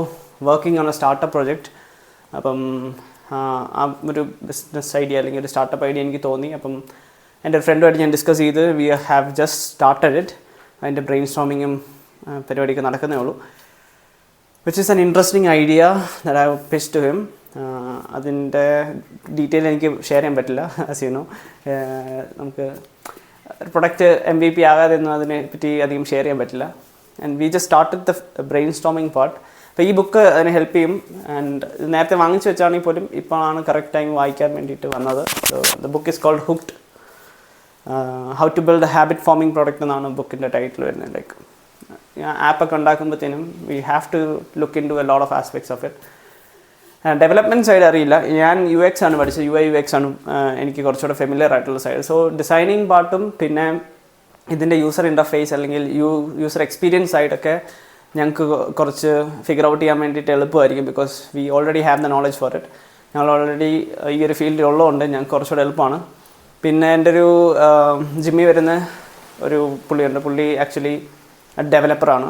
working on A startup project. അപ്പം ആ ഒരു ബിസിനസ് ഐഡിയ അല്ലെങ്കിൽ ഒരു സ്റ്റാർട്ടപ്പ് ഐഡിയ എനിക്ക് തോന്നി. അപ്പം എൻ്റെ ഫ്രണ്ടുമായിട്ട് ഞാൻ ഡിസ്കസ് ചെയ്ത് we have just started it. അതിൻ്റെ ബ്രെയിൻ സ്റ്റോമിങ്ങും പരിപാടിയൊക്കെ നടക്കുന്നേ ഉള്ളൂ. Which is an interesting idea that I pitch to him. അതിൻ്റെ ഡീറ്റെയിൽ എനിക്ക് ഷെയർ ചെയ്യാൻ പറ്റില്ല. ആസ് യു നോ, നമുക്ക് പ്രൊഡക്റ്റ് MVP ആകാതെ ഒന്നും അതിനെ പറ്റി അധികം ഷെയർ ചെയ്യാൻ പറ്റില്ല. And we just started the brainstorming part. അപ്പോൾ ഈ ബുക്ക് അതിനെ ഹെൽപ്പ് ചെയ്യും. ആൻഡ് നേരത്തെ വാങ്ങിച്ചു വെച്ചാണെങ്കിൽ പോലും ഇപ്പോഴാണ് കറക്റ്റ് ടൈം വായിക്കാൻ വേണ്ടിയിട്ട് വന്നത്. So the book is called hooked. How to build a habit forming product എന്നാണ് ബുക്കിൻ്റെ ടൈറ്റിൽ വരുന്നത്. ലൈക്ക് ആപ്പൊക്കെ ഉണ്ടാക്കുമ്പോഴത്തേനും we have to look into a lot of aspects of it. Development side അറിയില്ല, ഞാൻ UX ആണ് പഠിച്ചത്. UI UX ആണ് എനിക്ക് കുറച്ചുകൂടെ ഫെമിലിയർ ആയിട്ടുള്ള സൈഡ്. സോ ഡിസൈനിങ് പാർട്ടും പിന്നെ ഇതിൻ്റെ യൂസർ ഇൻ്റർഫേസ് അല്ലെങ്കിൽ യൂസർ എക്സ്പീരിയൻസ് സൈഡൊക്കെ ഞങ്ങൾക്ക് കുറച്ച് ഫിഗർ ഔട്ട് ചെയ്യാൻ വേണ്ടിയിട്ട് എളുപ്പമായിരിക്കും. Because we already have the knowledge for it. ഞങ്ങൾ ഓൾറെഡി ഈ ഒരു ഫീൽഡിൽ ഉള്ളതുകൊണ്ട് ഞങ്ങൾക്ക് കുറച്ചുകൂടെ എളുപ്പമാണ്. പിന്നെ എൻ്റെ ഒരു ജിമ്മിൽ വരുന്ന ഒരു പുള്ളിയുണ്ട്. പുള്ളി ആക്ച്വലി ഡെവലപ്പറാണ്.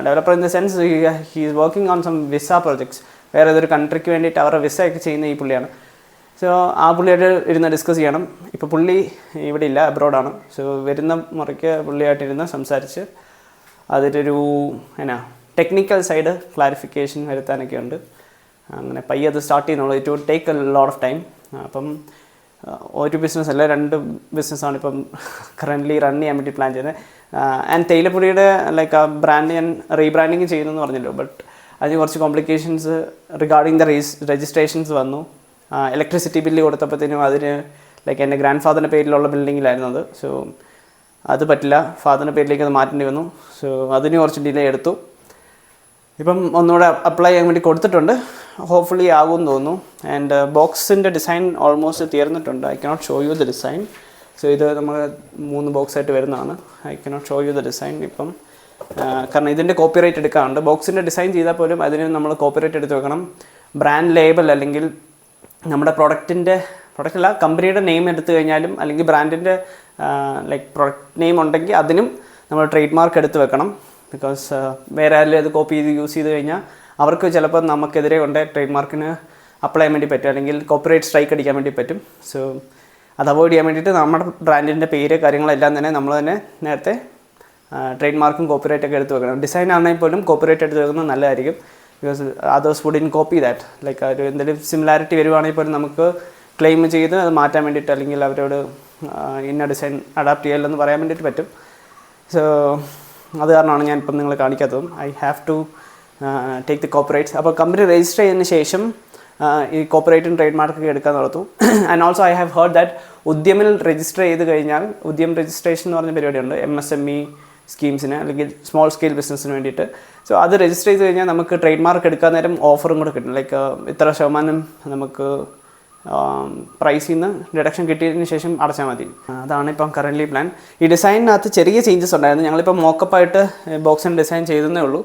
Developer in the sense he is working on some visa projects. വേറെ ഏതൊരു കൺട്രിക്ക് വേണ്ടിയിട്ട് അവരുടെ വിസ ഒക്കെ ചെയ്യുന്ന ഈ പുള്ളിയാണ്. സോ ആ പുള്ളിയായിട്ട് ഇരുന്ന് ഡിസ്കസ് ചെയ്യണം. ഇപ്പോൾ പുള്ളി ഇവിടെ ഇല്ല, അബ്രോഡാണ്. സോ വരുന്ന മുറയ്ക്ക് പുള്ളിയായിട്ടിരുന്ന് സംസാരിച്ച് അതിലൊരു ടെക്നിക്കൽ സൈഡ് ക്ലാരിഫിക്കേഷൻ വരുത്താനൊക്കെ ഉണ്ട്. അങ്ങനെ പയ്യെ അത് സ്റ്റാർട്ട് ചെയ്യുന്നുള്ളൂ. It would take a lot of time. അപ്പം ഒരു ബിസിനസ് അല്ല, 2 ബിസിനസ്സാണ് ഇപ്പം കറൻ്റ്ലി റൺ ചെയ്യാൻ വേണ്ടി പ്ലാൻ ചെയ്യുന്നത്. ആൻഡ് തേയിലപ്പൊടിയുടെ ലൈക്ക് ആ ബ്രാൻഡ് ഞാൻ റീബ്രാൻഡിങ് ചെയ്യുന്നെന്ന് പറഞ്ഞല്ലോ. ബട്ട് അതിന് കുറച്ച് കോംപ്ലിക്കേഷൻസ് റിഗാർഡിങ് ദ രജിസ്ട്രേഷൻസ് വന്നു. ഇലക്ട്രിസിറ്റി ബില്ല് കൊടുത്തപ്പോഴത്തേനും അതിന് ലൈക്ക് എൻ്റെ ഗ്രാൻഡ് ഫാദറിൻ്റെ പേരിലുള്ള ബിൽഡിങ്ങിലായിരുന്നു അത്. സോ അത് പറ്റില്ല, ഫാദറിൻ്റെ പേരിലേക്ക് അത് മാറ്റേണ്ടി വന്നു. സോ അതിന് കുറച്ച് ഡിലേ എടുത്തു. ഇപ്പം ഒന്നുകൂടെ അപ്ലൈ ചെയ്യാൻ വേണ്ടി കൊടുത്തിട്ടുണ്ട്. ഹോപ്പ്ഫുള്ളി ആകുമെന്ന് തോന്നുന്നു. ആൻഡ് ബോക്സിൻ്റെ ഡിസൈൻ ഓൾമോസ്റ്റ് തീർന്നിട്ടുണ്ട്. I cannot show you the design. So ഇത് നമ്മൾ 3 ബോക്സായിട്ട് വരുന്നതാണ്. I cannot show you the design ഇപ്പം, കാരണം ഇതിൻ്റെ കോപ്പിറൈറ്റ് എടുക്കാറുണ്ട്. ബോക്സിൻ്റെ ഡിസൈൻ ചെയ്താൽ പോലും അതിന് നമ്മൾ കോപ്പിറൈറ്റ് എടുത്ത് വെക്കണം. ബ്രാൻഡ് ലേബൽ അല്ലെങ്കിൽ നമ്മുടെ പ്രൊഡക്റ്റിൻ്റെ പ്രൊഡക്റ്റല്ല, കമ്പനിയുടെ നെയിം എടുത്തു കഴിഞ്ഞാലും അല്ലെങ്കിൽ ബ്രാൻഡിൻ്റെ ലൈക്ക് പ്രൊഡക്റ്റ് നെയിം ഉണ്ടെങ്കിൽ അതിനും നമ്മൾ ട്രേഡ് മാർക്ക് എടുത്ത് വെക്കണം. ബിക്കോസ് വേറെ ആരെങ്കിലും അത് കോപ്പി ചെയ്ത് യൂസ് ചെയ്ത് കഴിഞ്ഞാൽ അവർക്ക് ചിലപ്പോൾ നമുക്കെതിരെ കൊണ്ട് ട്രേഡ് മാർക്കിന് അപ്ലൈ ചെയ്യാൻ വേണ്ടി പറ്റും, അല്ലെങ്കിൽ കോപ്പറേറ്റ് സ്ട്രൈക്ക് അടിക്കാൻ വേണ്ടി പറ്റും. സോ അത് അവോയ്ഡ് ചെയ്യാൻ വേണ്ടിയിട്ട് നമ്മുടെ ബ്രാൻഡിൻ്റെ പേര് കാര്യങ്ങളെല്ലാം തന്നെ നമ്മൾ തന്നെ നേരത്തെ ട്രേഡ് മാർക്കും കോപ്പിറൈറ്റൊക്കെ എടുത്ത് വെക്കണം. ഡിസൈൻ ആണെങ്കിൽ പോലും കോപ്പിറൈറ്റ് എടുത്ത് വെക്കുന്നത് നല്ലതായിരിക്കും. Because others would in copy that. Like ഒരു എന്തെങ്കിലും സിമിലാരിറ്റി വരുവാണെങ്കിൽ പോലും നമുക്ക് ക്ലെയിം ചെയ്ത് അത് മാറ്റാൻ വേണ്ടിയിട്ട് അല്ലെങ്കിൽ അവരോട് ഇന്ന ഡിസൈൻ അഡാപ്റ്റ് ചെയ്യലെന്ന് പറയാൻ വേണ്ടിയിട്ട് പറ്റും. സോ അത് കാരണമാണ് ഞാൻ ഇപ്പം നിങ്ങളെ കാണിക്കാത്തതും. I have to take the copyrights. അപ്പോൾ കമ്പനി രജിസ്റ്റർ ചെയ്തതിന് ശേഷം ഈ കോപ്പറേറ്റും ട്രേഡ് മാർക്കൊക്കെ എടുക്കാൻ നടത്തു. And also I have heard that ഉദ്യമിൽ രജിസ്റ്റർ ചെയ്ത് കഴിഞ്ഞാൽ ഉദ്യം രജിസ്ട്രേഷൻ എന്ന് പറഞ്ഞ പരിപാടിയുണ്ട് MSME സ്കീംസിന് അല്ലെങ്കിൽ സ്മോൾ സ്കെയിൽ ബിസിനസ്സിന് വേണ്ടിയിട്ട്. സോ അത് രജിസ്റ്റർ ചെയ്ത് കഴിഞ്ഞാൽ നമുക്ക് ട്രേഡ് മാർക്ക് എടുക്കാൻ നേരം ഓഫറും കൂടെ കിട്ടും. ലൈക്ക് ഇത്ര ശതമാനം നമുക്ക് പ്രൈസിൽ നിന്ന് ഡിഡക്ഷൻ കിട്ടിയതിന് ശേഷം അടച്ചാൽ മതി. അതാണ് ഇപ്പം കറൻ്റ്ലി പ്ലാൻ. ഈ ഡിസൈനിനകത്ത് ചെറിയ ചേഞ്ചസ് ഉണ്ടായിരുന്നു. ഞങ്ങളിപ്പോൾ മോക്കപ്പായിട്ട് ബോക്സിന് ഡിസൈൻ ചെയ്തതേ ഉള്ളൂ,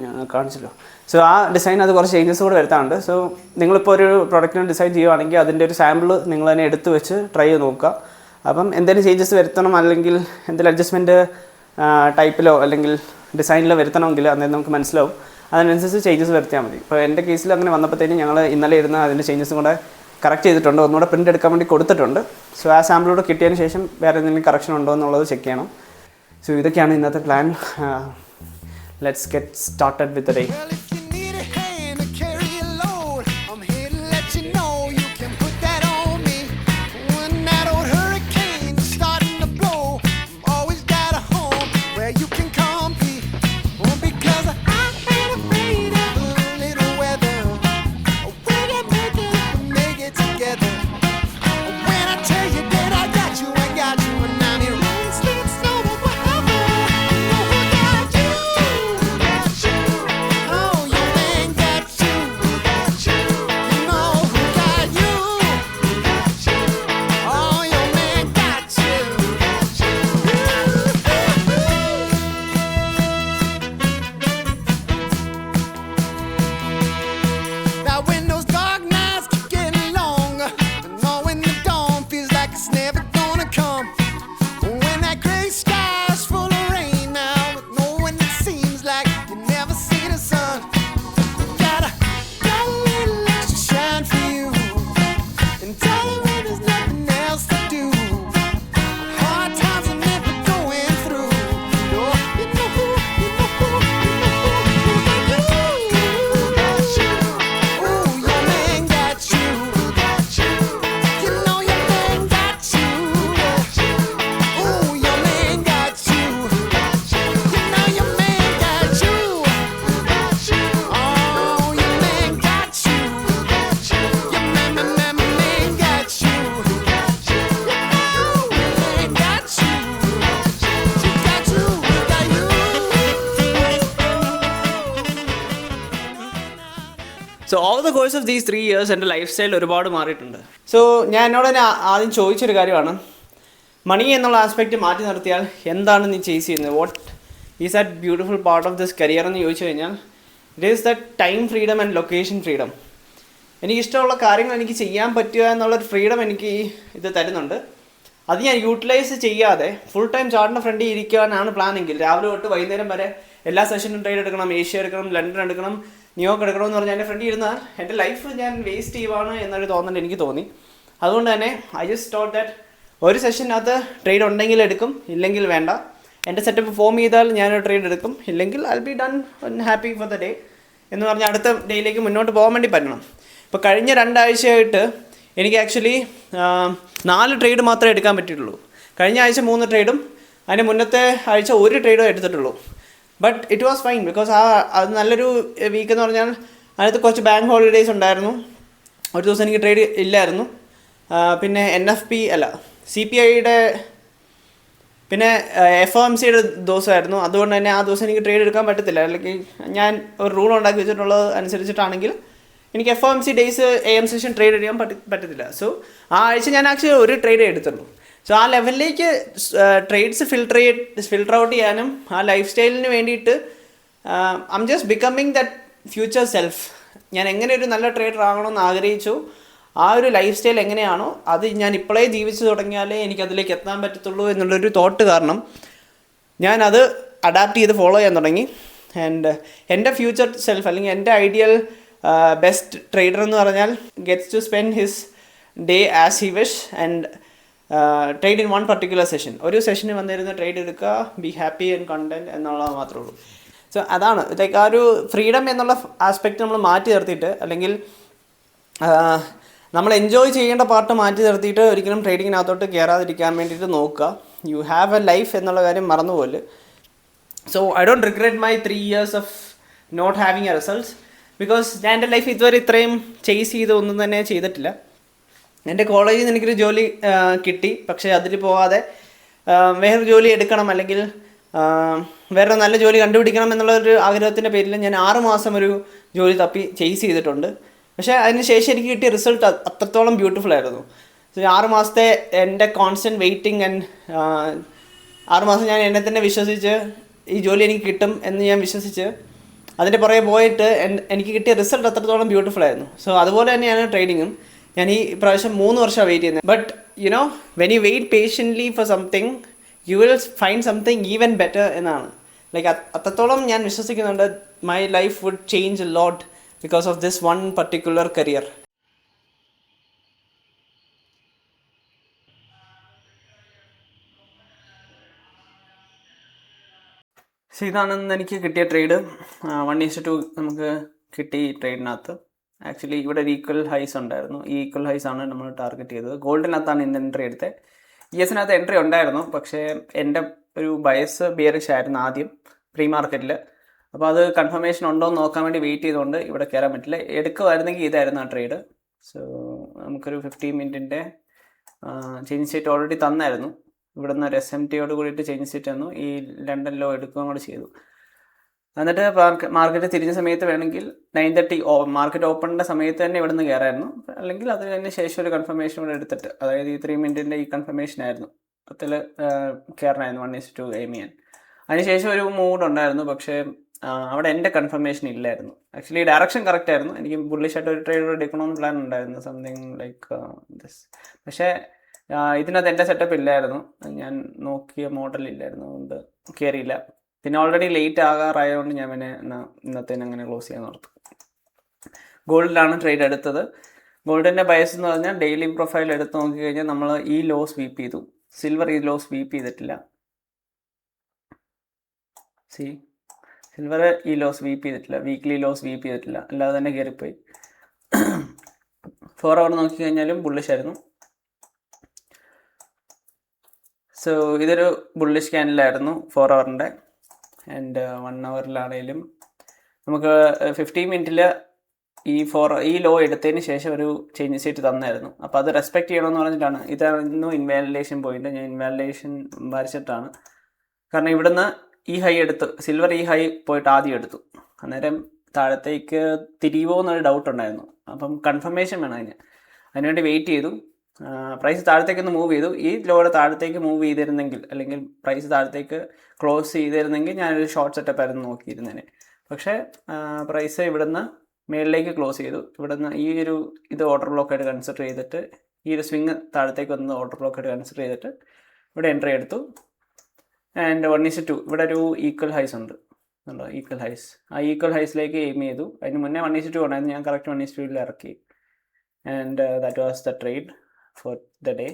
ഞാൻ കാണിച്ചല്ലോ. സോ ആ ഡിസൈൻ അത് കുറച്ച് ചേഞ്ചസ് കൂടെ വരുത്താറുണ്ട്. സോ നിങ്ങളിപ്പോൾ ഒരു പ്രൊഡക്റ്റിന് ഡിസൈൻ ചെയ്യുകയാണെങ്കിൽ അതിൻ്റെ ഒരു സാമ്പിൾ നിങ്ങൾ തന്നെ എടുത്ത് വെച്ച് ട്രൈ ചെയ്ത് നോക്കുക. അപ്പം എന്തെങ്കിലും ചേഞ്ചസ് വരുത്തണം അല്ലെങ്കിൽ എന്തെങ്കിലും അഡ്ജസ്റ്റ്മെൻറ്റ് ടൈപ്പിലോ അല്ലെങ്കിൽ ഡിസൈനിലോ വരുത്തണമെങ്കിൽ അന്നേരം നമുക്ക് മനസ്സിലാവും. അതിനനുസരിച്ച് ചേഞ്ചസ് വരുത്തിയാൽ മതി. ഇപ്പോൾ എൻ്റെ കേസിൽ അങ്ങനെ വന്നപ്പോഴത്തേനും ഞങ്ങൾ ഇന്നലെ ഇരുന്ന് അതിൻ്റെ ചേഞ്ചസും കൂടെ കറക്റ്റ് ചെയ്തിട്ടുണ്ട്, ഒന്നുകൂടെ പ്രിൻ്റ് എടുക്കാൻ വേണ്ടി കൊടുത്തിട്ടുണ്ട്. സോ ആ സാമ്പിളോട് കിട്ടിയതിന് ശേഷം വേറെ എന്തെങ്കിലും കറക്ഷൻ ഉണ്ടോ എന്നുള്ളത് ചെക്ക് ചെയ്യണം. സോ ഇതൊക്കെയാണ് ഇന്നത്തെ plan. Let's get started with the day. So over the course of these 3 years എൻ്റെ ലൈഫ് സ്റ്റൈൽ ഒരുപാട് മാറിയിട്ടുണ്ട്. സോ ഞാൻ എന്നോട് തന്നെ ആദ്യം ചോദിച്ചൊരു കാര്യമാണ്, മണി എന്നുള്ള ആസ്പെക്റ്റ് മാറ്റി നിർത്തിയാൽ എന്താണ് നീ ചേസ് ചെയ്യുന്നത്? What is that beautiful part of this career എന്ന് ചോദിച്ചു കഴിഞ്ഞാൽ it is that time freedom and location freedom. എനിക്കിഷ്ടമുള്ള കാര്യങ്ങൾ എനിക്ക് ചെയ്യാൻ പറ്റുക എന്നുള്ളൊരു ഫ്രീഡം എനിക്ക് ഇത് തരുന്നുണ്ട്. അത് ഞാൻ യൂട്ടിലൈസ് ചെയ്യാതെ ഫുൾ ടൈം ചാർട്ടിൻ്റെ ഫ്രണ്ടിൽ ഇരിക്കാനാണ് പ്ലാനെങ്കിൽ രാവിലെ തൊട്ട് വൈകുന്നേരം വരെ എല്ലാ സെഷനും ട്രേഡ് എടുക്കണം, ഏഷ്യ എടുക്കണം, ലണ്ടൻ എടുക്കണം, ന്യൂയോർക്ക് എടുക്കണമെന്ന് പറഞ്ഞാൽ എൻ്റെ ഫ്രണ്ടിൽ ഇരുന്നാൽ എൻ്റെ ലൈഫ് ഞാൻ വേസ്റ്റ് ചെയ്യുവാണ് എന്നൊരു തോന്നൽ എനിക്ക് തോന്നി. അതുകൊണ്ട് തന്നെ ഐ ജസ്റ്റ് തോട്ട് ദാറ്റ് ഒരു സെഷനകത്ത് ട്രേഡ് ഉണ്ടെങ്കിൽ എടുക്കും, ഇല്ലെങ്കിൽ വേണ്ട. എൻ്റെ സെറ്റപ്പ് ഫോം ചെയ്താൽ ഞാനൊരു ട്രേഡ് എടുക്കും, ഇല്ലെങ്കിൽ I be done happy for the day എന്ന് പറഞ്ഞാൽ അടുത്ത ഡേയിലേക്ക് മുന്നോട്ട് പോകാൻ വേണ്ടി പറ്റണം. ഇപ്പോൾ കഴിഞ്ഞ 2 ആഴ്ചയായിട്ട് എനിക്ക് ആക്ച്വലി 4 ട്രേഡ് മാത്രമേ എടുക്കാൻ പറ്റിയിട്ടുള്ളൂ. കഴിഞ്ഞ ആഴ്ച 3 ട്രേഡും അതിന് മുന്നത്തെ ആഴ്ച 1 ട്രേഡും എടുത്തിട്ടുള്ളൂ. But it was fine because അത് നല്ലൊരു വീക്ക് എന്ന് പറഞ്ഞാൽ അതിനകത്ത് കുറച്ച് ബാങ്ക് ഹോളിഡേയ്സ് ഉണ്ടായിരുന്നു. ഒരു ദിവസം എനിക്ക് ട്രേഡ് ഇല്ലായിരുന്നു. പിന്നെ CPIയുടെ പിന്നെ FOMCയുടെ ദിവസമായിരുന്നു. അതുകൊണ്ട് തന്നെ ആ ദിവസം എനിക്ക് ട്രേഡ് എടുക്കാൻ പറ്റത്തില്ല. അല്ലെങ്കിൽ ഞാൻ ഒരു റൂൾ ഉണ്ടാക്കി വെച്ചിട്ടുള്ളത് അനുസരിച്ചിട്ടാണെങ്കിൽ എനിക്ക് FOMC days AM session trade ചെയ്യാൻ പറ്റത്തില്ല. സോ ആ ആഴ്ച ഞാൻ ആക്ച്വലി 1 ട്രേഡ് എടുത്തുള്ളൂ. സോ ആ ലെവലിലേക്ക് ട്രേഡ്സ് ഫിൽട്ടർ ഔട്ട് ചെയ്യാനും ആ ലൈഫ് സ്റ്റൈലിന് വേണ്ടിയിട്ട് I am just becoming that future self. ഞാൻ എങ്ങനെ ഒരു നല്ല ട്രേഡർ ആകണമെന്ന് ആഗ്രഹിച്ചു, ആ ഒരു ലൈഫ് സ്റ്റൈൽ എങ്ങനെയാണോ അത് ഞാൻ ഇപ്പോഴേ ജീവിച്ചു തുടങ്ങിയാലേ എനിക്കതിലേക്ക് എത്താൻ പറ്റത്തുള്ളൂ എന്നുള്ളൊരു തോട്ട് കാരണം ഞാനത് അഡാപ്റ്റ് ചെയ്ത് ഫോളോ ചെയ്യാൻ തുടങ്ങി. ആൻഡ് എൻ്റെ ഫ്യൂച്ചർ സെൽഫ് അല്ലെങ്കിൽ എൻ്റെ ഐഡിയൽ ബെസ്റ്റ് ട്രേഡർ എന്ന് പറഞ്ഞാൽ gets to spend his day as he wish and trade in one particular session. ഒരു സെഷന് വന്നിരുന്ന് ട്രേഡ് എടുക്കുക, ബി ഹാപ്പി ആൻഡ് കണ്ടൻറ്റ് എന്നുള്ളത് മാത്രമേ ഉള്ളൂ. സോ അതാണ് ലൈക്ക് ആ ഒരു ഫ്രീഡം എന്നുള്ള ആസ്പെക്റ്റ് നമ്മൾ മാറ്റി നിർത്തിയിട്ട്, അല്ലെങ്കിൽ നമ്മൾ എൻജോയ് ചെയ്യേണ്ട പാർട്ട് മാറ്റി നിർത്തിയിട്ട് ഒരിക്കലും ട്രേഡിങ്ങിനകത്തോട്ട് കയറാതിരിക്കാൻ വേണ്ടിയിട്ട് നോക്കുക. യു ഹാവ് എ ലൈഫ് എന്നുള്ള കാര്യം മറന്നുപോലെ. So I don't regret my 3 years of not having a results, because ഞാൻ എൻ്റെ ലൈഫ് ഇതുവരെ ഇത്രയും ചേസ് ചെയ്ത് ഒന്നും തന്നെ ചെയ്തിട്ടില്ല. എൻ്റെ കോളേജിൽ നിന്ന് എനിക്കൊരു ജോലി കിട്ടി, പക്ഷേ അതിൽ പോകാതെ വേറൊരു ജോലി എടുക്കണം അല്ലെങ്കിൽ വേറെ നല്ല ജോലി കണ്ടുപിടിക്കണം എന്നുള്ളൊരു ആഗ്രഹത്തിൻ്റെ പേരിൽ ഞാൻ 6 മാസം ഒരു ജോലി തപ്പി ചേസ് ചെയ്തിട്ടുണ്ട്. പക്ഷേ അതിന് ശേഷം എനിക്ക് കിട്ടിയ റിസൾട്ട് അത്രത്തോളം ബ്യൂട്ടിഫുൾ ആയിരുന്നു. 6 മാസത്തെ എൻ്റെ കോൺസ്റ്റൻറ്റ് വെയിറ്റിംഗ് ആൻഡ് 6 മാസം ഞാൻ എന്നെ തന്നെ വിശ്വസിച്ച് ഈ ജോലി എനിക്ക് കിട്ടും എന്ന് ഞാൻ വിശ്വസിച്ച് അതിൻ്റെ പുറകെ പോയിട്ട് എനിക്ക് കിട്ടിയ റിസൾട്ട് അത്രത്തോളം ബ്യൂട്ടിഫുൾ ആയിരുന്നു. സോ അതുപോലെ തന്നെയാണ് ട്രേഡിങ്ങും. ഞാൻ ഈ പ്രാവശ്യം 3 വർഷമാണ് വെയിറ്റ് ചെയ്യുന്നത്. But you know when you wait patiently for something you will find something even better എന്നാണ്. ലൈക്ക് അത്രത്തോളം ഞാൻ വിശ്വസിക്കുന്നുണ്ട് my life would change a lot because of this one particular career. So ഇതാണെന്ന് എനിക്ക് കിട്ടിയ ട്രേഡ്. 1:2 നമുക്ക് കിട്ടി ഈ ട്രേഡിനകത്ത്. ആക്ച്വലി ഇവിടെ ഒരു ഈക്വൽ ഹൈസ് ഉണ്ടായിരുന്നു. ഈ ഈക്വൽ ഹൈസ് ആണ് നമ്മൾ ടാർഗറ്റ് ചെയ്തത്. ഗോൾഡിനകത്താണ് ഇന്ന് എൻട്രി എടുത്തത്. ES-നകത്ത് എൻട്രി ഉണ്ടായിരുന്നു, പക്ഷേ എൻ്റെ ഒരു ബയസ് ബിയറിഷ് ആയിരുന്നു ആദ്യം പ്രീ മാർക്കറ്റിൽ. അപ്പോൾ അത് കൺഫർമേഷൻ ഉണ്ടോ എന്ന് നോക്കാൻ വേണ്ടി വെയിറ്റ് ചെയ്തുകൊണ്ട് ഇവിടെ കയറാൻ പറ്റില്ല. എടുക്കുമായിരുന്നെങ്കിൽ ഇതായിരുന്നു ആ ട്രേഡ്. സോ നമുക്കൊരു 15 മിനിറ്റിൻ്റെ ചേഞ്ച് സ്റ്റേറ്റ് ഓൾറെഡി തന്നായിരുന്നു. ഇവിടുന്ന് ഒരു SMT-യോട് കൂടിയിട്ട് ചേഞ്ച് സ്റ്റേറ്റ് തന്നു. ഈ ലണ്ടൻ ലോ എടുക്കുകയും കൂടെ ചെയ്തു. എന്നിട്ട് മാർക്കറ്റ് തിരിഞ്ഞ സമയത്ത് വേണമെങ്കിൽ 9:30 മാർക്കറ്റ് ഓപ്പണിൻ്റെ സമയത്ത് തന്നെ ഇവിടെ നിന്ന് കയറായിരുന്നു. അല്ലെങ്കിൽ അതിന് ശേഷം ഒരു കൺഫർമേഷൻ കൂടെ എടുത്തിട്ട്, അതായത് ഈ 3 മിനിറ്റിൻ്റെ ഈ കൺഫർമേഷൻ ആയിരുന്നു അതിൽ കയറണമായിരുന്നു 1:2 എയിം ചെയ്യാൻ. അതിനുശേഷം ഒരു മൂഡ് ഉണ്ടായിരുന്നു, പക്ഷേ അവിടെ എൻ്റെ കൺഫർമേഷൻ ഇല്ലായിരുന്നു. ആക്ച്വലി ഡയറക്ഷൻ കറക്റ്റ് ആയിരുന്നു. എനിക്ക് ബുള്ളിഷായിട്ട് ഒരു ട്രേഡ് എടുക്കണമെന്ന് പ്ലാൻ ഉണ്ടായിരുന്നു, സംതിങ് ലൈക്ക് ദിസ്. പക്ഷേ ഇതിനകത്ത് എൻ്റെ സെറ്റപ്പ് ഇല്ലായിരുന്നു. ഞാൻ നോക്കിയ മോഡൽ ഇല്ലായിരുന്നു, അതുകൊണ്ട് കയറിയില്ല. പിന്നെ ഓൾറെഡി ലേറ്റ് ആകാറായതുകൊണ്ട് ഞാൻ പിന്നെ ഇന്നത്തേന് അങ്ങനെ ക്ലോസ് ചെയ്യാൻ ഓർത്തു. ഗോൾഡിലാണ് ട്രേഡ് എടുത്തത്. ഗോൾഡിൻ്റെ ബയസ് എന്ന് പറഞ്ഞാൽ ഡെയിലി പ്രൊഫൈൽ എടുത്ത് നോക്കിക്കഴിഞ്ഞാൽ നമ്മൾ ഈ ലോ സ്വീപ്പ് ചെയ്തു. സിൽവർ ഈ ലോ സ്വീപ്പ് ചെയ്തിട്ടില്ല. സിൽവർ ഈ ലോ സ്വീപ്പ് ചെയ്തിട്ടില്ല, വീക്ക്ലി ലോ സ്വീപ്പ് ചെയ്തിട്ടില്ല, അല്ലാതെ തന്നെ കയറിപ്പോയി. 4 hour നോക്കിക്കഴിഞ്ഞാലും ബുള്ളിഷ് ആയിരുന്നു. സോ ഇതൊരു ബുള്ളിഷ് ക്യാൻഡിലായിരുന്നു 4 hourൻ്റെ. ആൻഡ് 1 hourലാണേലും നമുക്ക് 15 മിനിറ്റിൽ ഈ ലോ എടുത്തതിന് ശേഷം ഒരു ചേഞ്ച് സ്റ്റേറ്റ് തന്നായിരുന്നു. അപ്പോൾ അത് റെസ്പെക്റ്റ് ചെയ്യണമെന്ന് പറഞ്ഞിട്ടാണ്. ഇതായിരുന്നു ഇൻവാലിഡേഷൻ പോയിന്റ്. ഞാൻ ഇൻവാലിഡേഷൻ വരച്ചിട്ടാണ്. കാരണം ഇവിടുന്ന് ഈ ഹൈ എടുത്തു, സിൽവർ ഈ ഹൈ പോയിട്ട് ആദ്യം എടുത്തു. അന്നേരം താഴത്തേക്ക് തിരിയുമോ എന്നൊരു ഡൗട്ട് ഉണ്ടായിരുന്നു. അപ്പം കൺഫർമേഷൻ വേണം അതിനുവേണ്ടി വെയിറ്റ് ചെയ്തു. പ്രൈസ് താഴത്തേക്കൊന്ന് മൂവ് ചെയ്തു. ഈ ലോയുടെ താഴത്തേക്ക് മൂവ് ചെയ്തിരുന്നെങ്കിൽ, അല്ലെങ്കിൽ പ്രൈസ് താഴത്തേക്ക് ക്ലോസ് ചെയ്തിരുന്നെങ്കിൽ ഞാനൊരു ഷോർട്ട് സെറ്റപ്പ് ആയിരുന്നു നോക്കിയിരുന്നേനെ. പക്ഷേ പ്രൈസ് ഇവിടുന്ന് മേളിലേക്ക് ക്ലോസ് ചെയ്തു. ഇവിടുന്ന് ഈ ഒരു ഇത് ഓർഡർ ബ്ലോക്കായിട്ട് കൺസിഡർ ചെയ്തിട്ട്, ഈ ഒരു സ്വിങ് താഴത്തേക്ക് വന്ന് ഓർഡർ ബ്ലോക്കായിട്ട് കൺസിഡർ ചെയ്തിട്ട് ഇവിടെ എൻട്രി എടുത്തു. ആൻഡ് 1:2 ഇവിടെ ഒരു ഈക്വൽ ഹൈസ് ഉണ്ട്, ഈക്വൽ ഹൈസ്. ആ ഈക്വൽ ഹൈസിലേക്ക് എയിം ചെയ്തു. അതിന് മുന്നേ 1:2 ഉണ്ടായിരുന്നു. ഞാൻ കറക്റ്റ് 1:2 ഇറക്കി. And that was the trade for the day.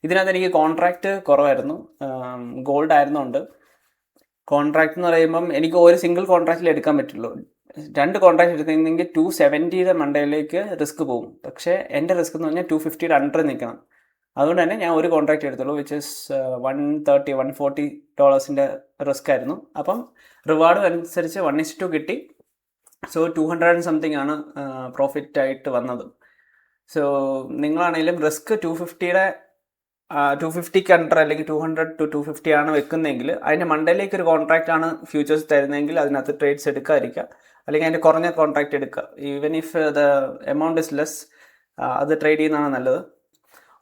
ഇതിനകത്ത് എനിക്ക് കോൺട്രാക്റ്റ് കുറവായിരുന്നു. ഗോൾഡ് ആയിരുന്നുകൊണ്ട് കോൺട്രാക്റ്റ് എന്ന് പറയുമ്പം എനിക്ക് ഒരു സിംഗിൾ കോൺട്രാക്റ്റിൽ എടുക്കാൻ പറ്റുള്ളൂ. 2 കോൺട്രാക്റ്റ് എടുത്തിരുന്നെങ്കിൽ 270 മണ്ടയിലേക്ക് റിസ്ക് പോകും. പക്ഷേ എൻ്റെ റിസ്ക് എന്ന് പറഞ്ഞാൽ 250 അണ്ടർ നിൽക്കണം. അതുകൊണ്ട് തന്നെ ഞാൻ ഒരു കോൺട്രാക്റ്റ് എടുത്തുള്ളൂ, വിച്ച് ഇസ് $140 റിസ്ക് ആയിരുന്നു. അപ്പം റിവാർഡ് അനുസരിച്ച് 1:2 കിട്ടി. സോ 200 സംതിങ് ആണ് പ്രോഫിറ്റ് ആയിട്ട് വന്നത്. സോ നിങ്ങളാണെങ്കിലും റിസ്ക് 250 അണ്ടർ അല്ലെങ്കിൽ 200 to 250 ആണ് വെക്കുന്നതെങ്കിൽ അതിൻ്റെ മണ്ടയിലേക്ക് ഒരു കോൺട്രാക്റ്റ് ആണ് ഫ്യൂച്ചേഴ്സ് തരുന്നതെങ്കിൽ അതിനകത്ത് ട്രേഡ്സ് എടുക്കാതിരിക്കുക, അല്ലെങ്കിൽ അതിൻ്റെ കുറഞ്ഞ കോൺട്രാക്റ്റ് എടുക്കുക. Even if the amount is less, അത് ട്രേഡ് ചെയ്യുന്നതാണ് നല്ലത്.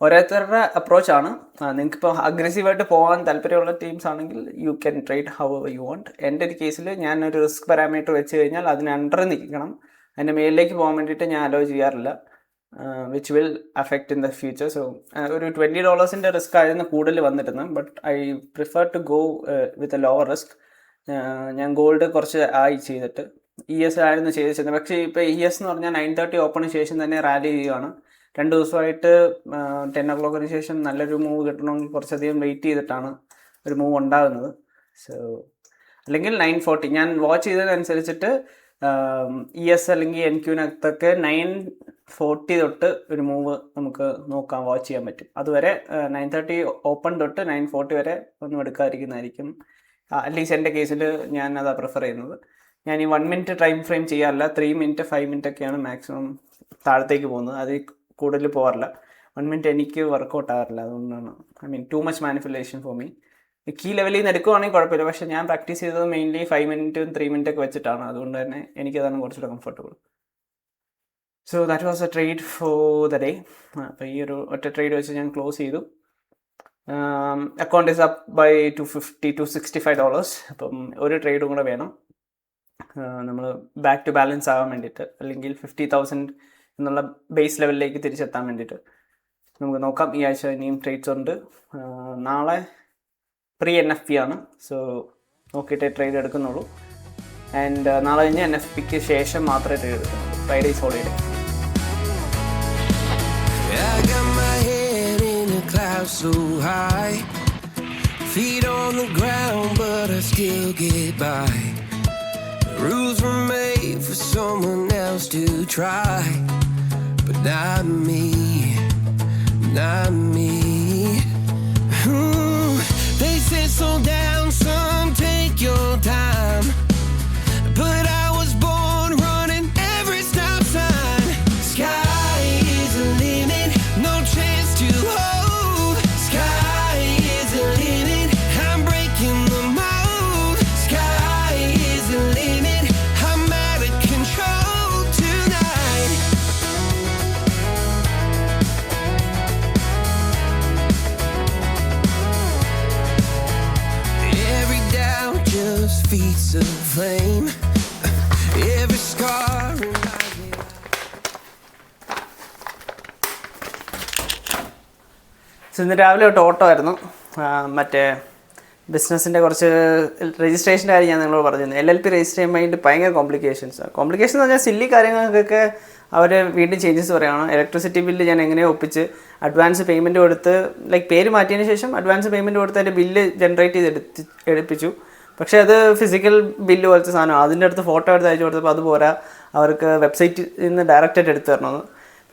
ഓരോരുത്തരുടെ അപ്രോച്ചാണ്. നിങ്ങൾക്കിപ്പോൾ അഗ്രസീവായിട്ട് പോകാൻ താല്പര്യമുള്ള ടീംസ് ആണെങ്കിൽ you can trade how you want. എൻ്റെ ഒരു കേസിൽ ഞാനൊരു റിസ്ക് പാരാമീറ്റർ വെച്ച് കഴിഞ്ഞാൽ അതിന് അണ്ടർ നിൽക്കണം. അതിൻ്റെ മേലിലേക്ക് പോകാൻ വേണ്ടിയിട്ട് ഞാൻ അലോ ചെയ്യാറില്ല. Which will affect in the future. So ഒരു $20 റിസ്ക് ആയിരുന്നു കൂടുതൽ വന്നിരുന്നത്. But I prefer to go with a lower risk. ഞാൻ ഗോൾഡ് കുറച്ച് ആയി ചെയ്തിട്ട് ES ആയിരുന്നു ചെയ്തിരുന്നത്. പക്ഷേ ഇപ്പോൾ ES എന്ന് പറഞ്ഞാൽ 9:30 ഓപ്പണിന് ശേഷം തന്നെ റാലി ചെയ്യുകയാണ്. 2 ദിവസമായിട്ട് 10 o'clock ശേഷം നല്ലൊരു മൂവ് കിട്ടണമെങ്കിൽ കുറച്ചധികം വെയിറ്റ് ചെയ്തിട്ടാണ് ഒരു മൂവ് ഉണ്ടാകുന്നത്. സോ അല്ലെങ്കിൽ 9:40 ഞാൻ വാച്ച് ചെയ്തതനുസരിച്ചിട്ട് ES അല്ലെങ്കിൽ NQനകത്തൊക്കെ 9:40 തൊട്ട് ഒരു മൂവ് നമുക്ക് നോക്കാം, വാച്ച് ചെയ്യാൻ പറ്റും. അതുവരെ 9:30 ഓപ്പൺ തൊട്ട് 9:40 വരെ ഒന്നും എടുക്കാതിരിക്കുന്നതായിരിക്കും. അറ്റ്ലീസ്റ്റ് എൻ്റെ കേസിൽ ഞാൻ അതാ പ്രിഫർ ചെയ്യുന്നത്. ഞാൻ ഈ 1 minute ടൈം ഫ്രെയിം ചെയ്യാറില്ല. 3 minute 5 minute ഒക്കെയാണ് മാക്സിമം താഴത്തേക്ക് പോകുന്നത്. അതിൽ കൂടുതൽ പോകാറില്ല. 1 minute എനിക്ക് വർക്കൗട്ട് ആകാറില്ല. അതുകൊണ്ടാണ് too much manipulation for me. Key ലെവലിൽ നിന്ന് എടുക്കുവാണെങ്കിൽ കുഴപ്പമില്ല. പക്ഷേ ഞാൻ പ്രാക്ടീസ് ചെയ്തത് മെയിൻലി 5 minute 3 minute ഒക്കെ വെച്ചിട്ടാണ്. അതുകൊണ്ട് തന്നെ എനിക്കതാണ് കുറച്ചുകൂടെ comfortable. So that was a trade for the day. അപ്പോൾ ഈ ഒരു ഒറ്റ ട്രേഡ് വെച്ച് ഞാൻ ക്ലോസ് ചെയ്തു. Account is up by $250-$265. അപ്പം ഒരു ട്രേഡും കൂടെ വേണം നമ്മൾ ബാക്ക് ടു ബാലൻസ് ആകാൻ വേണ്ടിയിട്ട്, അല്ലെങ്കിൽ 50,000 എന്നുള്ള ബേസ് ലെവലിലേക്ക് തിരിച്ചെത്താൻ വേണ്ടിയിട്ട്. നമുക്ക് നോക്കാം. ഈ ആഴ്ച ഇനിയും ട്രേഡ്സ് ഉണ്ട്. നാളെ പ്രീ NFP ആണ്. സോ നോക്കിയിട്ടേ ട്രേഡ് എടുക്കുന്നുള്ളൂ. ആൻഡ് നാളെ കഴിഞ്ഞ് NFPക്ക് ശേഷം മാത്രമേ ട്രേഡ് എടുക്കുന്നുള്ളൂ. Fridays holiday. So high, feet on the ground, but I still get by. The rules were made for someone else to try, but not me, not me. They say slow down, some take your time, but I was born running every stop sign. Sky is the limit, no chance to hold. Feet of flame, every scar reminds me. ഇന്ന് രാവിലെ തൊട്ട് ഓട്ടോ ആയിരുന്നു. മറ്റേ ബിസിനസ്സിൻ്റെ കുറച്ച് രജിസ്ട്രേഷൻ്റെ കാര്യം ഞാൻ നിങ്ങളോട് പറഞ്ഞിരുന്നു. LLP രജിസ്റ്റർ ചെയ്യാൻ വേണ്ടി ഭയങ്കര കോംപ്ലിക്കേഷൻ എന്ന് പറഞ്ഞാൽ സില്ലി കാര്യങ്ങൾക്കൊക്കെ അവർ വീണ്ടും ചേഞ്ചസ് പറയുകയാണ്. ഇലക്ട്രിസിറ്റി ബില്ല് ഞാൻ എങ്ങനെയോ ഒപ്പിച്ച് അഡ്വാൻസ് പേയ്മെൻറ്റ് കൊടുത്ത്, ലൈക്ക് പേര് മാറ്റിയതിന് ശേഷം അഡ്വാൻസ് പേയ്മെൻറ്റ് കൊടുത്ത് അതിൻ്റെ ബില്ല് ജനറേറ്റ് ചെയ്ത് എടുപ്പിച്ചു. പക്ഷേ അത് ഫിസിക്കൽ ബില്ല് പോലത്തെ സാധനം. അതിൻ്റെ അടുത്ത് ഫോട്ടോ എടുത്ത് അയച്ചു കൊടുത്തപ്പോൾ അതുപോരാ, അവർക്ക് വെബ്സൈറ്റിൽ നിന്ന് ഡയറക്റ്റായിട്ട് എടുത്ത് തരണമെന്ന്.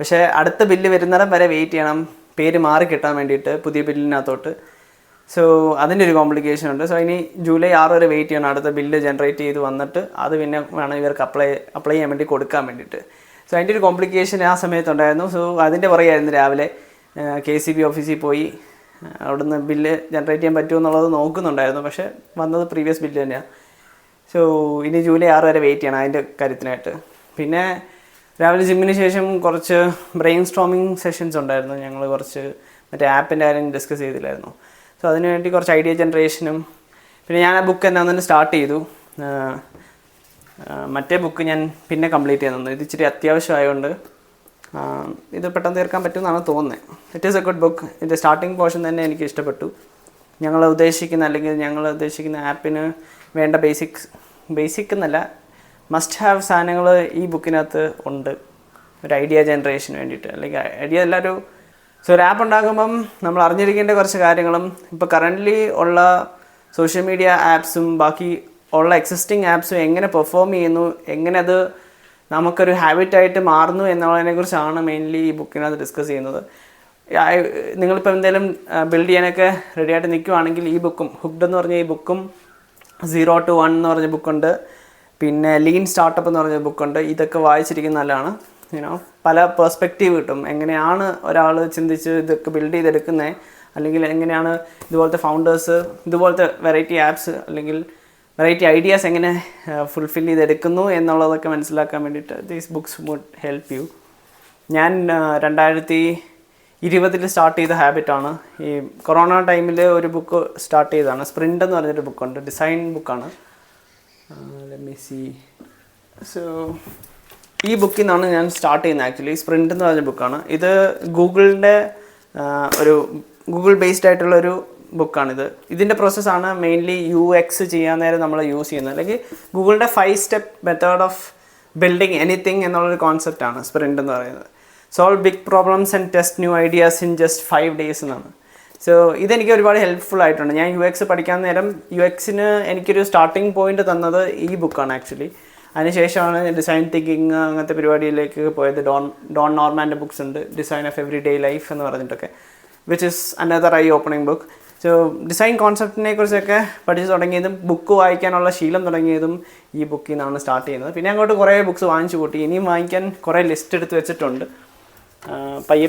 പക്ഷേ അടുത്ത ബില്ല് വരുന്നിടം വരെ വെയിറ്റ് ചെയ്യണം, പേര് മാറി കിട്ടാൻ വേണ്ടിയിട്ട് പുതിയ ബില്ലിനകത്തോട്ട്. സോ അതിൻ്റെ ഒരു കോംപ്ലിക്കേഷൻ ഉണ്ട്. സോ ഇനി ജൂലൈ 6 വരെ വെയിറ്റ് ചെയ്യണം അടുത്ത ബില്ല് ജനറേറ്റ് ചെയ്ത് വന്നിട്ട് അത് പിന്നെ വേണം ഇവർക്ക് അപ്ലൈ ചെയ്യാൻ വേണ്ടി കൊടുക്കാൻ വേണ്ടിയിട്ട്. സോ അതിൻ്റെ ഒരു കോംപ്ലിക്കേഷൻ ആ സമയത്തുണ്ടായിരുന്നു. സോ അതിൻ്റെ പുറകെയായിരുന്നു രാവിലെ KCB ഓഫീസിൽ പോയി അവിടുന്ന് ബില്ല് ജനറേറ്റ് ചെയ്യാൻ പറ്റുമോ എന്നുള്ളത് നോക്കുന്നുണ്ടായിരുന്നു. പക്ഷേ വന്നത് പ്രീവിയസ് ബില്ല് തന്നെയാണ്. സോ ഇനി ജൂലൈ 6 വരെ വെയിറ്റ് ചെയ്യണം അതിൻ്റെ കാര്യത്തിനായിട്ട്. പിന്നെ രാവിലെ ജിമ്മിന് ശേഷം കുറച്ച് ബ്രെയിൻ സ്റ്റോമിങ് സെഷൻസ് ഉണ്ടായിരുന്നു. ഞങ്ങൾ കുറച്ച് മറ്റേ ആപ്പിൻ്റെ കാര്യം ഡിസ്കസ് ചെയ്തില്ലായിരുന്നു. സോ അതിനുവേണ്ടി കുറച്ച് ഐഡിയ ജനറേഷനും, പിന്നെ ഞാൻ ആ ബുക്ക് എന്താണെന്ന് സ്റ്റാർട്ട് ചെയ്തു. മറ്റേ ബുക്ക് ഞാൻ പിന്നെ കംപ്ലീറ്റ് ചെയ്യാൻ തന്നു. ഇത് ഇച്ചിരി അത്യാവശ്യമായതുകൊണ്ട് ഇത് പെട്ടെന്ന് തീർക്കാൻ പറ്റുമെന്നാണ് തോന്നുന്നത്. It is A good book. ഇതിൻ്റെ സ്റ്റാർട്ടിങ് പോർഷൻ തന്നെ എനിക്ക് ഇഷ്ടപ്പെട്ടു. ഞങ്ങൾ ഉദ്ദേശിക്കുന്ന ആപ്പിന് വേണ്ട ബേസിക് എന്നല്ല, മസ്റ്റ് ഹാവ് സാധനങ്ങൾ ഈ ബുക്കിനകത്ത് ഉണ്ട്. ഒരു ഐഡിയ ജനറേഷന് വേണ്ടിയിട്ട്, അല്ലെങ്കിൽ ഐഡിയ എല്ലാവരും. സോ ഒരു ആപ്പ് ഉണ്ടാക്കുമ്പം നമ്മൾ അറിഞ്ഞിരിക്കേണ്ട കുറച്ച് കാര്യങ്ങളും, ഇപ്പോൾ കറൻ്റ്ലി ഉള്ള സോഷ്യൽ മീഡിയ ആപ്സും ബാക്കി ഉള്ള എക്സിസ്റ്റിംഗ് ആപ്സും എങ്ങനെ പെർഫോം ചെയ്യുന്നു, എങ്ങനെ അത് നമുക്കൊരു ഹാബിറ്റായിട്ട് മാറുന്നു എന്നുള്ളതിനെക്കുറിച്ചാണ് മെയിൻലി ഈ ബുക്കിനകത്ത് ഡിസ്കസ് ചെയ്യുന്നത്. നിങ്ങളിപ്പോൾ എന്തെങ്കിലും ബിൽഡ് ചെയ്യാനൊക്കെ റെഡിയായിട്ട് നിൽക്കുവാണെങ്കിൽ ഈ ബുക്കും, ഹുക്ഡ് എന്ന് പറഞ്ഞ ഈ ബുക്കും, 0 to 1 എന്ന് പറഞ്ഞ ബുക്കുണ്ട്, പിന്നെ ലീൻ സ്റ്റാർട്ടപ്പ് എന്ന് പറഞ്ഞ ബുക്കുണ്ട്. ഇതൊക്കെ വായിച്ചിരിക്കുന്ന നല്ലതാണ്. പല പെർസ്പെക്റ്റീവ് കിട്ടും. എങ്ങനെയാണ് ഒരാൾ ചിന്തിച്ച് ഇതൊക്കെ ബിൽഡ് ചെയ്തെടുക്കുന്നത്, അല്ലെങ്കിൽ എങ്ങനെയാണ് ഇതുപോലത്തെ ഫൗണ്ടേഴ്സ് ഇതുപോലത്തെ വെറൈറ്റി ആപ്സ് അല്ലെങ്കിൽ വെറൈറ്റി ഐഡിയാസ് എങ്ങനെ ഫുൾഫിൽ ചെയ്തെടുക്കുന്നു എന്നുള്ളതൊക്കെ മനസ്സിലാക്കാൻ വേണ്ടിയിട്ട് these books would help you. ഞാൻ 2020 സ്റ്റാർട്ട് ചെയ്ത ഹാബിറ്റാണ്. ഈ കൊറോണ ടൈമിൽ ഒരു ബുക്ക് സ്റ്റാർട്ട് ചെയ്തതാണ്. സ്പ്രിൻ്റ് എന്ന് പറഞ്ഞൊരു ബുക്കുണ്ട്, ഡിസൈൻ ബുക്കാണ്. Let me see. സോ ഈ ബുക്കിൽ നിന്നാണ് ഞാൻ സ്റ്റാർട്ട് ചെയ്യുന്നത്. ആക്ച്വലി സ്പ്രിൻ്റ് എന്ന് പറഞ്ഞ ബുക്കാണ് ഇത്. ഗൂഗിളിൻ്റെ ഒരു ഗൂഗിൾ ബേസ്ഡ് ആയിട്ടുള്ളൊരു ബുക്കാണിത്. ഇതിൻ്റെ പ്രോസസ്സാണ് മെയിൻലി UX ചെയ്യാൻ നേരം നമ്മൾ യൂസ് ചെയ്യുന്നത്. അല്ലെങ്കിൽ ഗൂഗിളിൻ്റെ 5 step method of building anything എന്നുള്ളൊരു കോൺസെപ്റ്റാണ് സ്പ്രിൻ്റ് എന്ന് പറയുന്നത്. Solve big problems and test new ideas in just 5 days എന്നാണ്. സോ ഇതെനിക്ക് ഒരുപാട് ഹെൽപ്ഫുൾ ആയിട്ടുണ്ട്. ഞാൻ UX പഠിക്കാൻ നേരം UXന് എനിക്കൊരു സ്റ്റാർട്ടിങ് പോയിന്റ് തന്നത് ഈ ബുക്കാണ് ആക്ച്വലി. അതിനുശേഷമാണ് ഡിസൈൻ തിങ്കിങ് അങ്ങനത്തെ പരിപാടിയിലേക്ക് പോയത്. ഡോൺ നോർമാൻ്റെ ബുക്സ് ഉണ്ട്, design of every day life എന്ന് പറഞ്ഞിട്ടൊക്കെ, which is another eye opening book. So design കോൺസെപ്റ്റിനെ കുറിച്ചൊക്കെ പഠിച്ചു തുടങ്ങിയതും ബുക്ക് വായിക്കാനുള്ള ശീലം തുടങ്ങിയതും ഈ ബുക്കിൽ നിന്നാണ് സ്റ്റാർട്ട് ചെയ്യുന്നത്. പിന്നെ അങ്ങോട്ട് കുറേ ബുക്ക്സ് വാങ്ങിച്ചു കൂട്ടി. ഇനിയും വാങ്ങിക്കാൻ കുറേ ലിസ്റ്റ് എടുത്ത് വെച്ചിട്ടുണ്ട്. പയ്യെ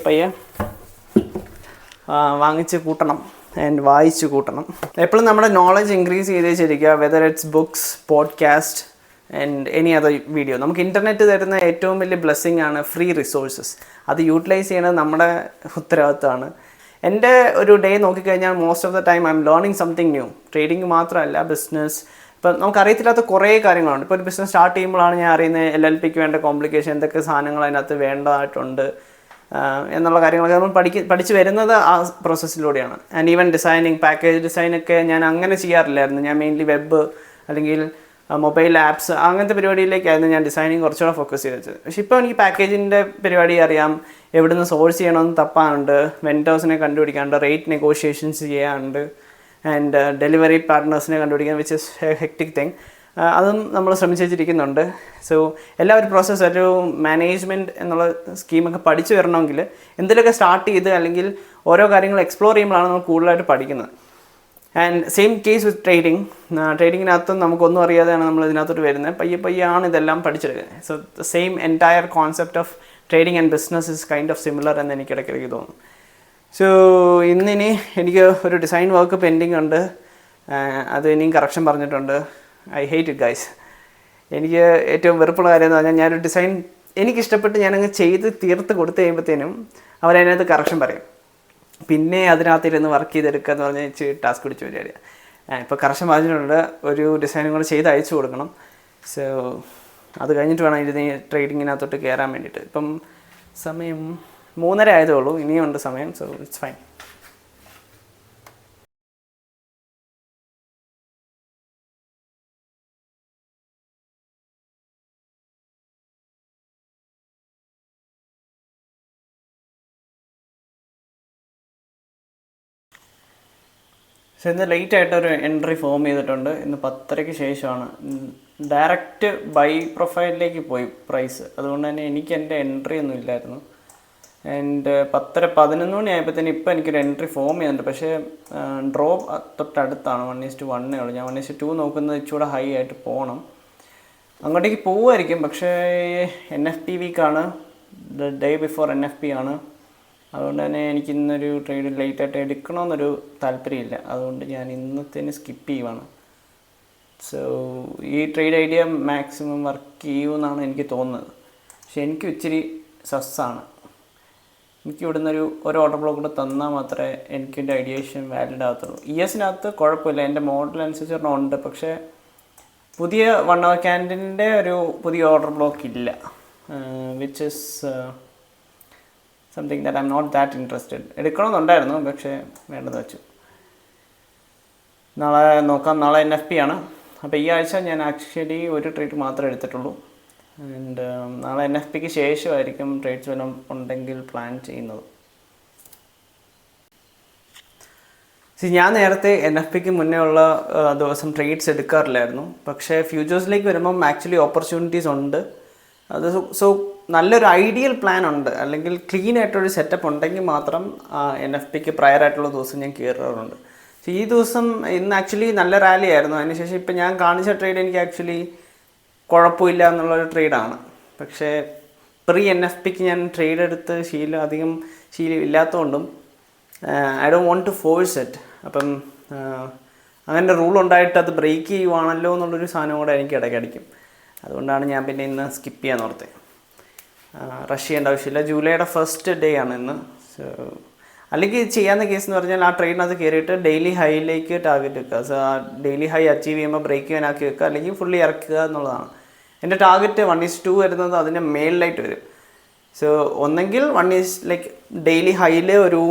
വാങ്ങിച്ച് കൂട്ടണം ആൻഡ് വായിച്ച് കൂട്ടണം. എപ്പോഴും നമ്മുടെ നോളജ് ഇൻക്രീസ് ചെയ്ത് വെച്ചിരിക്കുക, whether it's books, podcast and any other video. നമുക്ക് ഇൻ്റർനെറ്റ് തരുന്ന ഏറ്റവും വലിയ ബ്ലെസ്സിങ് ആണ് ഫ്രീ റിസോഴ്സസ്. അത് യൂട്ടിലൈസ് ചെയ്യുന്നത് നമ്മുടെ ഉത്തരവാദിത്തമാണ്. എൻ്റെ ഒരു ഡേ നോക്കിക്കഴിഞ്ഞാൽ most of the time I M learning something new. Trading മാത്രമല്ല, ബിസിനസ്. ഇപ്പം നമുക്കറിയത്തില്ലാത്ത കുറേ കാര്യങ്ങളുണ്ട്. ഇപ്പോൾ ഒരു ബിസിനസ് സ്റ്റാർട്ട് ചെയ്യുമ്പോഴാണ് ഞാൻ അറിയുന്നത് LLPക്ക് വേണ്ട കോംപ്ലിക്കേഷൻ, എന്തൊക്കെ സാധനങ്ങൾ അതിനകത്ത് വേണ്ടതായിട്ടുണ്ട് എന്നുള്ള കാര്യങ്ങളൊക്കെ നമ്മൾ പഠിച്ച് വരുന്നത് ആ പ്രോസസ്സിലൂടെയാണ്. ആൻഡ് ഈവൻ ഡിസൈനിങ്, പാക്കേജ് ഡിസൈനൊക്കെ ഞാൻ അങ്ങനെ ചെയ്യാറില്ലായിരുന്നു. ഞാൻ മെയിൻലി വെബ് അല്ലെങ്കിൽ മൊബൈൽ ആപ്സ് അങ്ങനത്തെ പരിപാടിയിലേക്കായിരുന്നു ഞാൻ ഡിസൈനിങ് കുറച്ചുകൂടെ ഫോക്കസ് ചെയ്തത്. പക്ഷേ ഇപ്പോൾ എനിക്ക് പാക്കേജിൻ്റെ പരിപാടി അറിയാം, എവിടെ നിന്ന് സോഴ്സ് ചെയ്യണമെന്ന് തപ്പാനുണ്ട്, വെൻഡേഴ്സിനെ കണ്ടുപിടിക്കാനുണ്ട്, റേറ്റ് നെഗോഷിയേഷൻസ് ചെയ്യാനുണ്ട്, ആൻഡ് ഡെലിവറി പാർട്ട്നേഴ്സിനെ കണ്ടുപിടിക്കാൻ, വിച്ച് ഇസ് ഹെക്ടിക് തിങ്. അതും നമ്മൾ ശ്രമിച്ച് വെച്ചിരിക്കുന്നുണ്ട്. സോ എല്ലാ ഒരു പ്രോസസ്സ്, ഒരു മാനേജ്മെൻറ്റ് എന്നുള്ള സ്കീമൊക്കെ പഠിച്ചു വരണമെങ്കിൽ എന്തെങ്കിലുമൊക്കെ സ്റ്റാർട്ട് ചെയ്ത് അല്ലെങ്കിൽ ഓരോ കാര്യങ്ങൾ എക്സ്പ്ലോർ ചെയ്യുമ്പോഴാണ് നമ്മൾ കൂടുതലായിട്ട് പഠിക്കുന്നത്. And same case with trading. ട്രേഡിങ്ങിനകത്തും നമുക്കൊന്നും അറിയാതെയാണ് നമ്മൾ ഇതിനകത്തോട്ട് വരുന്നത്. പയ്യാണ് ഇതെല്ലാം പഠിച്ചെടുക്കുന്നത്. So the same entire concept of trading and business is kind of similar എന്ന് എനിക്ക് ഇടയ്ക്കിടയ്ക്ക് തോന്നും. സോ ഇന്നിനി എനിക്ക് ഒരു ഡിസൈൻ വർക്ക് പെൻഡിങ് ഉണ്ട്. അത് ഇനിയും കറക്ഷൻ പറഞ്ഞിട്ടുണ്ട്. I hate it guys. എനിക്ക് ഏറ്റവും വെറുപ്പുള്ള കാര്യം എന്ന് പറഞ്ഞാൽ, ഞാനൊരു ഡിസൈൻ എനിക്കിഷ്ടപ്പെട്ട് ഞാനങ്ങ് ചെയ്ത് തീർത്ത് കൊടുത്തു കഴിയുമ്പോഴത്തേനും അവരതിനകത്ത് കറക്ഷൻ പറയും. പിന്നെ അതിനകത്തിരുന്ന് വർക്ക് ചെയ്തെടുക്കുക എന്ന് പറഞ്ഞാൽ ഇച്ചിരി ടാസ്ക് പിടിച്ച പരിപാടിയാണ്. ഇപ്പോൾ കറക്ഷൻ പറഞ്ഞിട്ടുണ്ട്, ഒരു ഡിസൈനും കൂടെ ചെയ്ത് അയച്ചു കൊടുക്കണം. സോ അത് കഴിഞ്ഞിട്ട് വേണം ഇതിന് ട്രേഡിങ്ങിനകത്തോട്ട് കയറാൻ വേണ്ടിയിട്ട്. ഇപ്പം സമയം 3:30 ആയതേ ഉള്ളൂ, ഇനിയുണ്ട് സമയം. So it's fine. പക്ഷേ ഇന്ന് ലേറ്റായിട്ടൊരു എൻട്രി ഫോം ചെയ്തിട്ടുണ്ട്. ഇന്ന് 10:30-ക്ക് ശേഷമാണ്. ഡയറക്റ്റ് ബൈ പ്രൊഫൈലിലേക്ക് പോയി പ്രൈസ്. അതുകൊണ്ട് തന്നെ എനിക്ക് എൻ്റെ എൻട്രി ഒന്നും ഇല്ലായിരുന്നു. ആൻഡ് 10:30-11 മണി ആയപ്പോഴത്തേന് ഇപ്പോൾ എനിക്കൊരു എൻട്രി ഫോം ചെയ്യുന്നുണ്ട്. പക്ഷേ ഡ്രോപ്പ് തൊട്ടടുത്താണ്. 1:1 ഉള്ളൂ. ഞാൻ 1:2 നോക്കുന്നത് ഇച്ചിരി ഹൈ ആയിട്ട് പോകണം. അങ്ങോട്ടേക്ക് പോവുമായിരിക്കും. പക്ഷേ NFT വീക്കാണ്, ഡേ ബിഫോർ NFP ആണ്. അതുകൊണ്ട് തന്നെ എനിക്ക് ഇന്നൊരു ട്രേഡ് ലേറ്റായിട്ട് എടുക്കണമെന്നൊരു താല്പര്യമില്ല. അതുകൊണ്ട് ഞാൻ ഇന്നത്തേന് സ്കിപ്പ് ചെയ്യുവാണ്. സോ ഈ ട്രേഡ് ഐഡിയ മാക്സിമം വർക്ക് ചെയ്യുമെന്നാണ് എനിക്ക് തോന്നുന്നത്. പക്ഷെ എനിക്ക് ഇച്ചിരി സസ്സാണ്. എനിക്ക് ഇവിടുന്ന് ഒരു ഓർഡർ ബ്ലോക്ക് കൂടെ തന്നാൽ മാത്രമേ എനിക്കെൻ്റെ ഐഡിയേഷൻ വാലിഡ് ആകത്തുള്ളൂ. ESനകത്ത് കുഴപ്പമില്ല, എൻ്റെ മോഡൽ അനുസരിച്ച് ഉണ്ട്. പക്ഷേ പുതിയ 1 hour ക്യാൻഡിലിൻ്റെ ഒരു പുതിയ ഓർഡർ ബ്ലോക്ക് ഇല്ല, which is something that I M not that interested. എടുക്കണമെന്നുണ്ടായിരുന്നു, പക്ഷേ വേണ്ടെന്ന് വെച്ചു. നാളെ നോക്കാം. നാളെ NFP ആണ്. അപ്പോൾ ഈ ആഴ്ച ഞാൻ ആക്ച്വലി ഒരു ട്രേഡ് മാത്രമേ എടുത്തിട്ടുള്ളൂ. ആൻഡ് നാളെ NFPക്ക് ശേഷമായിരിക്കും ട്രേഡ്സ് വല്ലതും ഉണ്ടെങ്കിൽ പ്ലാൻ ചെയ്യുന്നത്. ഞാൻ നേരത്തെ NFPക്ക് മുന്നേ ഉള്ള ദിവസം ട്രേഡ്സ് എടുക്കാറില്ലായിരുന്നു. പക്ഷേ ഫ്യൂച്ചേഴ്സിലേക്ക് വരുമ്പം ആക്ച്വലി ഓപ്പർച്യൂണിറ്റീസ് ഉണ്ട്. അത് സോ നല്ലൊരു ഐഡിയൽ പ്ലാൻ ഉണ്ട്, അല്ലെങ്കിൽ ക്ലീൻ ആയിട്ടൊരു സെറ്റപ്പ് ഉണ്ടെങ്കിൽ മാത്രം NFPക്ക് പ്രയർ ആയിട്ടുള്ള ദിവസം ഞാൻ കയറാറുണ്ട്. ഈ ദിവസം ഇന്ന് ആക്ച്വലി നല്ല റാലി ആയിരുന്നു. അതിനുശേഷം ഇപ്പം ഞാൻ കാണിച്ച ട്രേഡ് എനിക്ക് ആക്ച്വലി കുഴപ്പമില്ല എന്നുള്ളൊരു ട്രേഡാണ്. പക്ഷേ പ്രീ NFPക്ക് ഞാൻ ട്രേഡ് എടുത്ത് അധികം ശീലം ഇല്ലാത്തതുകൊണ്ടും I don't want to force it. അപ്പം അങ്ങനെ റൂൾ ഉണ്ടായിട്ട് അത് ബ്രേക്ക് ചെയ്യുവാണല്ലോ എന്നുള്ളൊരു സാധനം കൂടെ എനിക്ക് ഇടയ്ക്കടിക്കും. അതുകൊണ്ടാണ് ഞാൻ പിന്നെ ഇന്ന് സ്കിപ്പ് ചെയ്യാൻ ഓർത്തത്. റഷ് ചെയ്യേണ്ട ആവശ്യമില്ല. ജൂലൈയുടെ ഫസ്റ്റ് ഡേ ആണ് ഇന്ന്. സോ അല്ലെങ്കിൽ ചെയ്യാവുന്ന കേസ് എന്ന് പറഞ്ഞാൽ ആ ട്രെയിനകത്ത് കയറിയിട്ട് ഡെയിലി ഹൈയിലേക്ക് ടാർഗറ്റ് വെക്കുക. സോ ആ ഡെയിലി ഹൈ അച്ചീവ് ചെയ്യുമ്പോൾ ബ്രേക്ക് ചെയ്യാനാക്കി വെക്കുക, അല്ലെങ്കിൽ ഫുള്ളി ഇറക്കുക എന്നുള്ളതാണ്. എൻ്റെ ടാർഗറ്റ് 1:2 വരുന്നത് അതിൻ്റെ മേളിലായിട്ട് വരും. സോ ഒന്നെങ്കിൽ 1 ലൈക്ക് ഡെയിലി ഹൈയിൽ ഒരു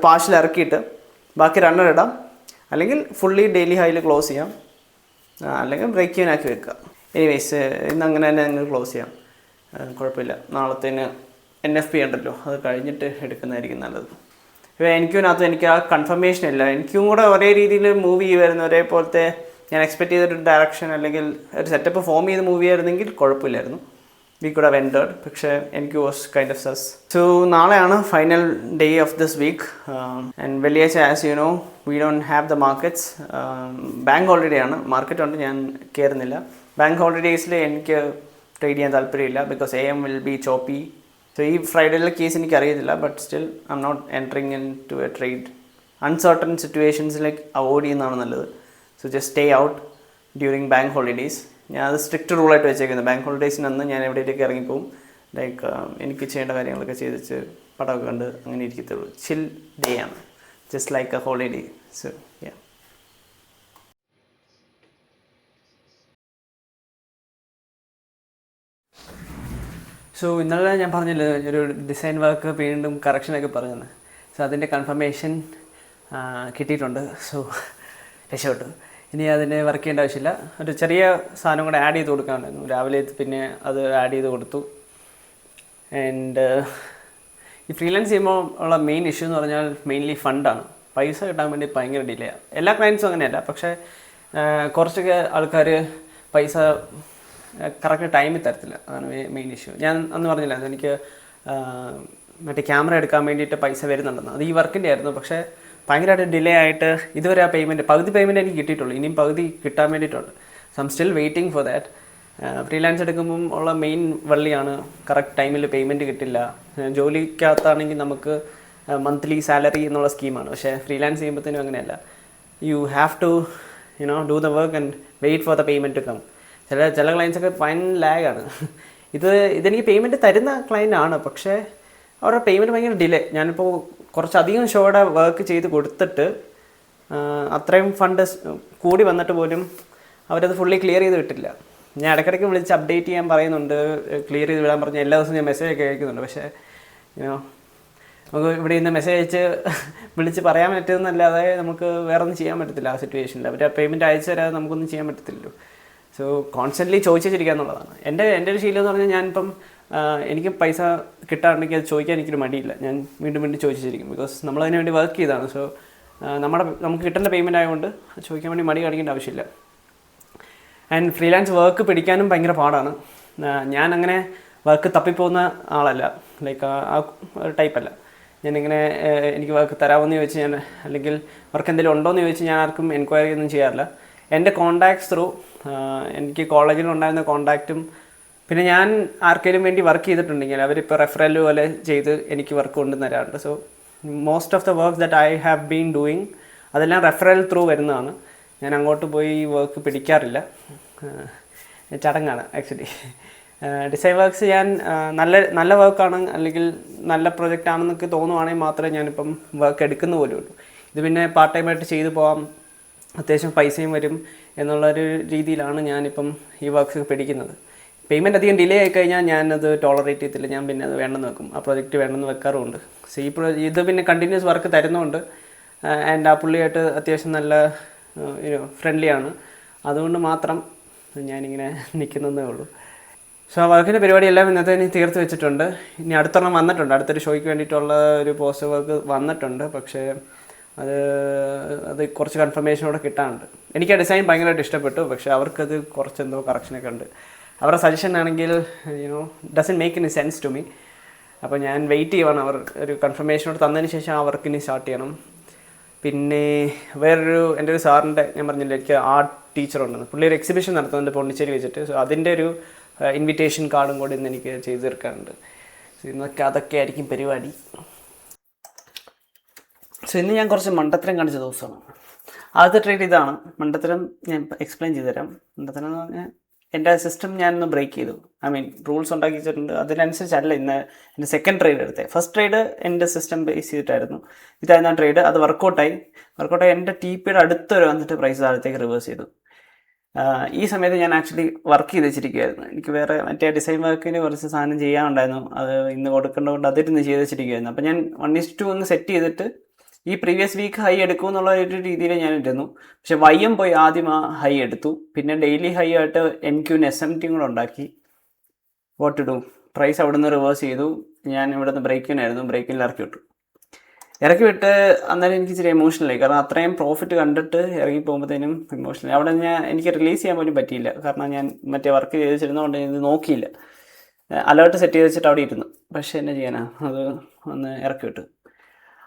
പാർഷ്യൽ ഇറക്കിയിട്ട് ബാക്കി റണ്ണർ ഇടാം, അല്ലെങ്കിൽ ഫുള്ളി ഡെയിലി ഹൈയിൽ ക്ലോസ് ചെയ്യാം, അല്ലെങ്കിൽ ബ്രേക്ക് ഈവൻ ആക്കി വെക്കുക. എനിവേയ്സ് ഇന്ന് അങ്ങനെ തന്നെ നിങ്ങൾ ക്ലോസ് ചെയ്യാം, കുഴപ്പമില്ല. നാളത്തേന് NFP ഉണ്ടല്ലോ, അത് കഴിഞ്ഞിട്ട് എടുക്കുന്നതായിരിക്കും നല്ലത്. ഇപ്പോൾ എനിക്കും എനിക്ക് ആ കൺഫർമേഷൻ ഇല്ല. എനിക്കും കൂടെ ഒരേ രീതിയിൽ മൂവ് ചെയ്യുമായിരുന്നു, ഒരേപോലത്തെ ഞാൻ എക്സ്പെക്ട് ചെയ്തൊരു ഡയറക്ഷൻ അല്ലെങ്കിൽ ഒരു സെറ്റപ്പ് ഫോം ചെയ്ത് മൂവ് ചെയ്യായിരുന്നെങ്കിൽ കുഴപ്പമില്ലായിരുന്നു. We could have entered. പക്ഷേ എനിക്ക് was kind of sus. So നാളെയാണ് final day of this week. And വെള്ളിയാഴ്ച as you know we don't have the markets. Bank holiday ആണ്, മാർക്കറ്റ് ഉണ്ട്, ഞാൻ കയറുന്നില്ല. ബാങ്ക് ഹോളിഡേയ്സിൽ എനിക്ക് ട്രേഡ് ചെയ്യാൻ താല്പര്യമില്ല, because AM will be choppy. So ഈ ഫ്രൈഡേയിലെ കേസ് എനിക്ക് അറിയത്തില്ല, but still I M not entering into A trade. Uncertain സിറ്റുവേഷൻസിലേക്ക് avoid ചെയ്യുന്നതാണ് നല്ലത്. So just stay out during bank holidays. ഞാൻ അത് സ്ട്രിക്റ്റ് റൂളായിട്ട് വെച്ചേക്കുന്നത്. ബാങ്ക് ഹോളിഡേയ്സിനന്ന് ഞാൻ എവിടേക്ക് ഇറങ്ങിപ്പോവും, ലൈക്ക് എനിക്ക് ചെയ്യേണ്ട കാര്യങ്ങളൊക്കെ ചെയ്തിട്ട് പടമൊക്കെ കണ്ട് അങ്ങനെ ഇരിക്കത്തുള്ളൂ. ചിൽ ഡേ ആണ്, just like A holiday. So yeah. So ഇന്നലെ ഞാൻ പറഞ്ഞില്ല ഒരു ഡിസൈൻ വർക്ക് വീണ്ടും കറക്ഷനൊക്കെ പറഞ്ഞത്. സോ അതിൻ്റെ കൺഫർമേഷൻ കിട്ടിയിട്ടുണ്ട്. സോ രക്ഷപ്പെട്ടു. ഇനി അതിന് വർക്ക് ചെയ്യേണ്ട ആവശ്യമില്ല. ഒരു ചെറിയ സാധനം കൂടെ ആഡ് ചെയ്ത് കൊടുക്കാനുണ്ടായിരുന്നു രാവിലെ, പിന്നെ അത് ആഡ് ചെയ്ത് കൊടുത്തു. ആൻഡ് ഈ ഫ്രീലാൻസ് ചെയ്യുമ്പോൾ ഉള്ള മെയിൻ ഇഷ്യൂ എന്ന് പറഞ്ഞാൽ മെയിൻലി ഫണ്ടാണ്. പൈസ കിട്ടാൻ വേണ്ടി ഭയങ്കര ഡിലേ ആണ്. എല്ലാ ക്ലയൻസും അങ്ങനെയല്ല, പക്ഷേ കുറച്ചൊക്കെ ആൾക്കാർ പൈസ കറക്റ്റ് ടൈമിൽ തരത്തില്ല. അതാണ് മെയിൻ ഇഷ്യൂ. ഞാൻ അന്ന് പറഞ്ഞില്ല, എനിക്ക് മറ്റേ ക്യാമറ എടുക്കാൻ വേണ്ടിയിട്ട് പൈസ വരുന്നുണ്ടെന്ന്. അത് ഈ വർക്കിൻ്റെ ആയിരുന്നു, പക്ഷേ ഭയങ്കരമായിട്ട് ഡിലേ ആയിട്ട് ഇതുവരെ ആ പകുതി പേയ്മെൻറ്റ് എനിക്ക് കിട്ടിയിട്ടുള്ളൂ. ഇനിയും പകുതി കിട്ടാൻ വേണ്ടിയിട്ടുണ്ട്. So I M still waiting for that. Freelance എടുക്കുമ്പം ഉള്ള മെയിൻ വള്ളിയാണ് കറക്റ്റ് ടൈമിൽ പേയ്മെൻറ്റ് കിട്ടില്ല. ജോലിക്കകത്താണെങ്കിൽ നമുക്ക് മന്ത്ലി സാലറി എന്നുള്ള സ്കീമാണ്, പക്ഷേ ഫ്രീലാൻസ് ചെയ്യുമ്പോഴത്തേനും അങ്ങനെയല്ല. You have to do the work and wait for the payment to come. ചില ക്ലയൻസൊക്കെ ഫൈൻ ലാഗാണ്. ഇതെനിക്ക് പേയ്മെൻറ്റ് തരുന്ന ക്ലയൻ്റാണ്, പക്ഷേ അവരുടെ പേയ്മെൻറ്റ് ഭയങ്കര ഡിലേ. ഞാനിപ്പോൾ കുറച്ചധികം ഷോയുടെ വർക്ക് ചെയ്ത് കൊടുത്തിട്ട് അത്രയും ഫണ്ട് കൂടി വന്നിട്ട് പോലും അവരത് ഫുള്ളി ക്ലിയർ ചെയ്ത് വിട്ടില്ല. ഞാൻ ഇടയ്ക്കിടയ്ക്ക് വിളിച്ച് അപ്ഡേറ്റ് ചെയ്യാൻ പറയുന്നുണ്ട്, ക്ലിയർ ചെയ്ത് വിടാൻ പറഞ്ഞ് എല്ലാ ദിവസവും ഞാൻ മെസ്സേജൊക്കെ അയക്കുന്നുണ്ട്. പക്ഷേ നമുക്ക് ഇവിടെ നിന്ന് മെസ്സേജ് അയച്ച് വിളിച്ച് പറയാൻ പറ്റുമെന്നല്ലാതെ നമുക്ക് വേറെ ഒന്നും ചെയ്യാൻ പറ്റത്തില്ല ആ സിറ്റുവേഷനിൽ. അവർ ആ പേയ്മെൻറ്റ് അയച്ചു തരാതെ നമുക്കൊന്നും ചെയ്യാൻ പറ്റത്തില്ലല്ലോ. സോ കോൺസ്റ്റൻ്റ്ലി ചോദിച്ചിരിക്കുക എന്നുള്ളതാണ് എൻ്റെ ഒരു ശീലം എന്ന് പറഞ്ഞാൽ. ഞാനിപ്പം എനിക്ക് പൈസ കിട്ടാറുണ്ടെങ്കിൽ അത് ചോദിക്കാൻ എനിക്കൊരു മടിയില്ല. ഞാൻ വീണ്ടും ചോദിച്ചിരിക്കും, ബിക്കോസ് നമ്മളതിന് വേണ്ടി വർക്ക് ചെയ്താണ്. സോ നമുക്ക് കിട്ടേണ്ട പേയ്മെൻറ്റ് ആയതുകൊണ്ട് ചോദിക്കാൻ വേണ്ടി മടി കാണിക്കേണ്ട ആവശ്യമില്ല. ആൻഡ് ഫ്രീലാൻസ് വർക്ക് പിടിക്കാനും ഭയങ്കര പാടാണ്. ഞാൻ അങ്ങനെ വർക്ക് തപ്പിപ്പോകുന്ന ആളല്ല, ലൈക്ക് ആ ഒരു ടൈപ്പല്ല. ഞാനിങ്ങനെ എനിക്ക് വർക്ക് തരാമെന്ന് ചോദിച്ച് ഞാൻ, അല്ലെങ്കിൽ വർക്ക് എന്തെങ്കിലും ഉണ്ടോയെന്ന് ചോദിച്ച് ഞാൻ ആർക്കും എൻക്വയറി ഒന്നും ചെയ്യാറില്ല. എൻ്റെ കോൺടാക്ട്സ് ത്രൂ, എനിക്ക് കോളേജിലുണ്ടായിരുന്ന കോൺടാക്റ്റും, പിന്നെ ഞാൻ ആർക്കെങ്കിലും വേണ്ടി വർക്ക് ചെയ്തിട്ടുണ്ടെങ്കിൽ അവരിപ്പോൾ റെഫറൽ പോലെ ചെയ്ത് എനിക്ക് വർക്ക് കൊണ്ടുവന്ന് തരാറുണ്ട്. So most of the work that I have been doing അതെല്ലാം റെഫറൽ ത്രൂ വരുന്നതാണ്. ഞാൻ അങ്ങോട്ട് പോയി വർക്ക് പിടിക്കാറില്ല, ചടങ്ങാണ് ആക്ച്വലി. ഡിസൈൻ വർക്ക്സ് ഞാൻ നല്ല വർക്കാണ് അല്ലെങ്കിൽ നല്ല പ്രൊജക്റ്റ് ആണെന്നൊക്കെ തോന്നുവാണെങ്കിൽ മാത്രമേ ഞാനിപ്പം വർക്ക് എടുക്കുന്ന പോലും ഉള്ളൂ. ഇത് പിന്നെ പാർട്ട് ടൈമായിട്ട് ചെയ്തു പോകാം, അത്യാവശ്യം പൈസയും വരും എന്നുള്ളൊരു രീതിയിലാണ് ഞാനിപ്പം ഈ വർക്ക്സ് പിടിക്കുന്നത്. പേയ്മെൻറ്റ് അധികം ഡിലേ ആയിക്കഴിഞ്ഞാൽ ഞാനത് ടോളറേറ്റ് ചെയ്യത്തില്ല, ഞാൻ പിന്നെ അത് വേണമെന്ന് വെക്കും, ആ പ്രൊജക്റ്റ് വേണമെന്ന് വെക്കാറുമുണ്ട്. സോ ഇത് പിന്നെ കണ്ടിന്യൂസ് വർക്ക് തരുന്നതുകൊണ്ട് ആൻഡ് ആ പുള്ളിയായിട്ട് അത്യാവശ്യം നല്ല ഫ്രണ്ട്ലിയാണ്, അതുകൊണ്ട് മാത്രം ഞാനിങ്ങനെ നിൽക്കുന്നതേ ഉള്ളൂ. സോ ആ വർക്കിൻ്റെ പരിപാടിയെല്ലാം ഇന്നത്തെ തീർത്ത് വെച്ചിട്ടുണ്ട്. ഇനി അടുത്തൊരെണ്ണം വന്നിട്ടുണ്ട്, അടുത്തൊരു ഷോയ്ക്ക് വേണ്ടിയിട്ടുള്ള ഒരു പോസ്റ്റർ വർക്ക് വന്നിട്ടുണ്ട്. പക്ഷേ അത് കുറച്ച് കൺഫർമേഷനോടെ കിട്ടാനുണ്ട്. എനിക്ക് ആ ഡിസൈൻ ഭയങ്കരമായിട്ട് ഇഷ്ടപ്പെട്ടു, പക്ഷേ അവർക്കത് കുറച്ചെന്തോ കറക്ഷനൊക്കെ ഉണ്ട്. അവരുടെ സജഷൻ ആണെങ്കിൽ doesn't make any sense to me. അപ്പോൾ ഞാൻ വെയിറ്റ് ചെയ്യുവാണ്, അവർ ഒരു കൺഫർമേഷനോട് തന്നതിന് ശേഷം ആ വർക്കിന് സ്റ്റാർട്ട് ചെയ്യണം. പിന്നെ എൻ്റെ ഒരു സാറിൻ്റെ, ഞാൻ പറഞ്ഞില്ല എനിക്ക് ആർട്ട് ടീച്ചറുണ്ടെന്ന്, പുള്ളി ഒരു എക്സിബിഷൻ നടത്തുന്നുണ്ട് പോണ്ടിച്ചേരി വെച്ചിട്ട്. സോ അതിൻ്റെ ഒരു ഇൻവിറ്റേഷൻ കാർഡും കൂടി ഇന്ന് എനിക്ക് ചെയ്തു തീർക്കാനുണ്ട്. സോ ഇന്നൊക്കെ അതൊക്കെ ആയിരിക്കും പരിപാടി. സോ ഇന്ന് ഞാൻ കുറച്ച് മണ്ടത്തരം കാണിച്ച ദിവസമാണ്. ആദ്യത്തെ ട്രേഡ് ഇതാണ്. മണ്ടത്തരം ഞാൻ എക്സ്പ്ലെയിൻ ചെയ്തു തരാം. മണ്ടത്തരം എന്ന് പറഞ്ഞാൽ എൻ്റെ സിസ്റ്റം ഞാനൊന്ന് ബ്രേക്ക് ചെയ്തു. റൂൾസ് ഉണ്ടാക്കി വെച്ചിട്ടുണ്ട്, അതിനനുസരിച്ചല്ല ഇന്ന് എൻ്റെ സെക്കൻഡ് ട്രേഡ് എടുത്തത്. ഫസ്റ്റ് ട്രേഡ് എൻ്റെ സിസ്റ്റം ബേസ് ചെയ്തിട്ടായിരുന്നു. ഇതായിരുന്നു ആ ട്രേഡ്. അത് വർക്കൗട്ടായി എൻ്റെ TPയുടെ അടുത്തൊരു വന്നിട്ട് പ്രൈസ് താഴത്തേക്ക് റിവേഴ്സ് ചെയ്തു. ഈ സമയത്ത് ഞാൻ ആക്ച്വലി വർക്ക് ചെയ്ത് വെച്ചിരിക്കുമായിരുന്നു. എനിക്ക് വേറെ മറ്റേ ഡിസൈൻ വർക്കിന് കുറച്ച് സാധനം ചെയ്യാനുണ്ടായിരുന്നു. അത് ഇന്ന് കൊടുക്കേണ്ടതുകൊണ്ട് അതിരുന്ന് ചെയ്ത് വെച്ചിരിക്കുമായിരുന്നു. അപ്പോൾ ഞാൻ 1:2 ഒന്ന് സെറ്റ് ചെയ്തിട്ട് ഈ പ്രീവിയസ് വീക്ക് ഹൈ എടുക്കും എന്നുള്ള ഒരു രീതിയിൽ ഞാൻ ഇട്ടിരുന്നു. പക്ഷെ YM പോയി ആദ്യം ആ ഹൈ എടുത്തു. പിന്നെ ഡെയിലി ഹൈ ആയിട്ട് NQന് SMT കൂടെ ഉണ്ടാക്കി. What to do? പ്രൈസ് അവിടെ നിന്ന് റിവേഴ്സ് ചെയ്തു. ഞാൻ ഇവിടെ നിന്ന് ബ്രേക്കിനിൽ ഇറക്കി വിട്ട് അന്നേരം എനിക്ക് ഇച്ചിരി എമോഷണലായി. കാരണം അത്രയും പ്രോഫിറ്റ് കണ്ടിട്ട് ഇറങ്ങി പോകുമ്പോഴത്തേനും ഇമോഷണലായി. അവിടെ എനിക്ക് റിലീസ് ചെയ്യാൻ പോലും പറ്റിയില്ല. കാരണം ഞാൻ മറ്റേ വർക്ക് ചെയ്ത് വെച്ചിരുന്നതുകൊണ്ട് ഇത് നോക്കിയില്ല. അലേർട്ട് സെറ്റ് ചെയ്ത് വെച്ചിട്ട് അവിടെ ഇരുന്നു. പക്ഷേ എന്നെ ചെയ്യാനാ, അത് ഒന്ന് ഇറക്കി വിട്ടു.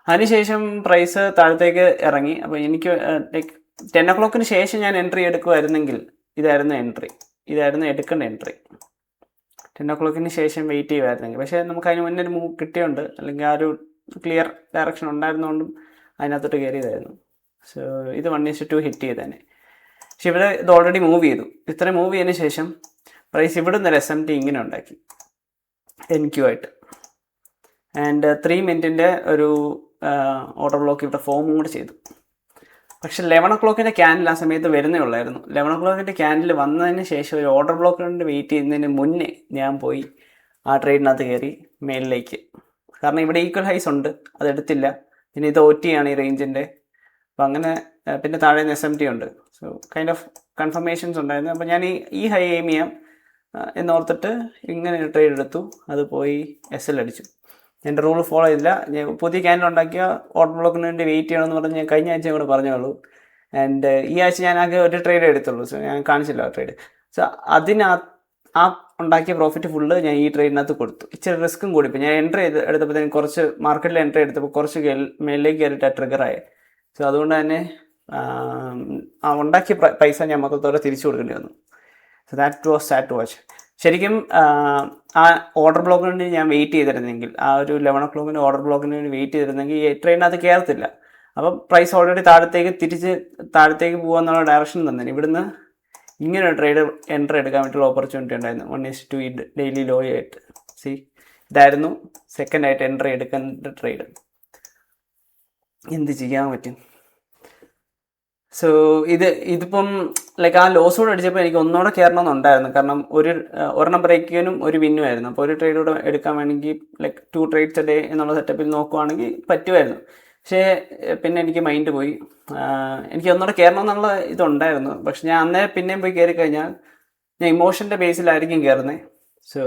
അതിനുശേഷം പ്രൈസ് താഴത്തേക്ക് ഇറങ്ങി. അപ്പോൾ എനിക്ക് ലൈക്ക് 10 o'clock ശേഷം ഞാൻ എൻട്രി എടുക്കുമായിരുന്നെങ്കിൽ ഇതായിരുന്നു എടുക്കേണ്ട എൻട്രി. 10 o'clock ശേഷം വെയിറ്റ് ചെയ്യുമായിരുന്നെങ്കിൽ. പക്ഷേ നമുക്ക് അതിന് മുന്നേ ഒരു മൂവ് കിട്ടിയുണ്ട്, അല്ലെങ്കിൽ ആ ഒരു ക്ലിയർ ഡയറക്ഷൻ ഉണ്ടായിരുന്നുകൊണ്ടും അതിനകത്തോട്ട് കയറിയതായിരുന്നു. സോ ഇത് 1:2 ഹിറ്റ് ചെയ്തേനെ. പക്ഷെ ഇവിടെ ഇത് ഓൾറെഡി മൂവ് ചെയ്തു. ഇത്രയും മൂവ് ചെയ്തതിന് ശേഷം പ്രൈസ് ഇവിടെ നിന്ന് SMT ഇങ്ങനെ ഉണ്ടാക്കി NQ ആയിട്ട്. ആൻഡ് 3 minute ഒരു ഓർഡർ ബ്ലോക്ക് ഇവിടെ ഫോമും കൂടെ ചെയ്തു. പക്ഷെ 11 o'clock ക്യാൻഡിൽ ആ സമയത്ത് വരുന്നേ ഉള്ളായിരുന്നു. 11 o'clock ക്യാൻഡിൽ വന്നതിന് ശേഷം ഒരു ഓർഡർ ബ്ലോക്ക് കൊണ്ട് വെയിറ്റ് ചെയ്യുന്നതിന് മുന്നേ ഞാൻ പോയി ആ ട്രേഡിനകത്ത് കയറി മേലിലേക്ക്. കാരണം ഇവിടെ ഈക്വൽ ഹൈസ് ഉണ്ട്, അതെടുത്തില്ല. പിന്നെ ഇത് OT ആണ് ഈ റേഞ്ചിൻ്റെ. അപ്പോൾ അങ്ങനെ പിന്നെ താഴെ SMT ഉണ്ട്. സോ കൈൻഡ് ഓഫ് കൺഫർമേഷൻസ് ഉണ്ടായിരുന്നു. അപ്പോൾ ഞാൻ ഈ ഹൈ എയിം ചെയ്യാം എന്നോർത്തിട്ട് ഇങ്ങനെ ഒരു ട്രേഡ് എടുത്തു. അത് പോയി SL അടിച്ചു. എൻ്റെ റൂൾ ഫോളോ ചെയ്തില്ല. ഞാൻ പുതിയ ക്യാൻഡിൽ ഉണ്ടാക്കിയ ഓർഡർ ബ്ലോക്കിന് വേണ്ടി വെയിറ്റ് ചെയ്യണമെന്ന് പറഞ്ഞ് ഞാൻ കഴിഞ്ഞ ആഴ്ച കൂടെ പറഞ്ഞോളൂ. ആൻഡ് ഈ ആഴ്ച ഞാൻ ആകെ ഒരു ട്രേഡ് എടുത്തുള്ളൂ. സോ ഞാൻ കാണിച്ചില്ല ആ ട്രേഡ്. സോ ആ ഉണ്ടാക്കിയ പ്രോഫിറ്റ് ഫുള്ള് ഞാൻ ഈ ട്രേഡിനകത്ത് കൊടുത്തു. ഇച്ചിരി റിസ്ക്കും കൂടി. ഇപ്പോൾ ഞാൻ എൻട്രി എടുത്തപ്പോഴത്തേക്കും കുറച്ച് മാർക്കറ്റിൽ എൻട്രി എടുത്തപ്പോൾ കുറച്ച് മേലിലേക്ക് കയറിയിട്ട് ട്രിഗറായി. സോ അതുകൊണ്ട് തന്നെ ആ ഉണ്ടാക്കിയ പൈസ ഞാൻ മൊത്തത്തോടെ തിരിച്ചു കൊടുക്കേണ്ടി വന്നു. So that was sad to watch. ശരിക്കും ആ ഓർഡർ ബ്ലോക്കിന് വേണ്ടി ഞാൻ വെയിറ്റ് ചെയ്തിരുന്നെങ്കിൽ, ആ ഒരു 11 o'clock ഓർഡർ ബ്ലോക്കിന് വേണ്ടി വെയിറ്റ് ചെയ്തിരുന്നെങ്കിൽ ഈ ട്രെയിനകത്ത് കയറത്തില്ല. അപ്പം പ്രൈസ് ഓൾറെഡി താഴത്തേക്ക് പോകാന്നുള്ള ഡയറക്ഷൻ തന്നെ. ഇവിടുന്ന് ഇങ്ങനെ ഒരു ട്രേഡ് എൻട്രി എടുക്കാൻ വേണ്ടിയിട്ടുള്ള ഓപ്പർച്യൂണിറ്റി ഉണ്ടായിരുന്നു. 1:2 ഡെയിലി ലോ ആയിട്ട്. ഇതായിരുന്നു സെക്കൻഡായിട്ട് എൻട്രി എടുക്കേണ്ട ട്രേഡ്. എന്ത് ചെയ്യാൻ പറ്റും? സോ ഇതിപ്പം ലൈക്ക് ആ ലോസ് കൂടെ അടിച്ചപ്പോൾ എനിക്ക് ഒന്നുകൂടെ കയറണമെന്നുണ്ടായിരുന്നു. കാരണം ഒരെണ്ണം ബ്രേക്കിനും ഒരു വിന്നും ആയിരുന്നു. അപ്പോൾ ഒരു ട്രേഡ് കൂടെ എടുക്കാൻ വേണമെങ്കിൽ ലൈക്ക് 2 trades a day എന്നുള്ള സെറ്റപ്പിൽ നോക്കുവാണെങ്കിൽ പറ്റുമായിരുന്നു. പക്ഷേ പിന്നെ എനിക്ക് മൈൻഡ് പോയി. എനിക്ക് ഒന്നുകൂടെ കയറണം എന്നുള്ള ഇതുണ്ടായിരുന്നു. പക്ഷെ ഞാൻ അന്നേ പിന്നെയും പോയി കയറി കഴിഞ്ഞാൽ ഞാൻ ഇമോഷൻ്റെ ബേസിലായിരിക്കും കയറുന്നത്. സോ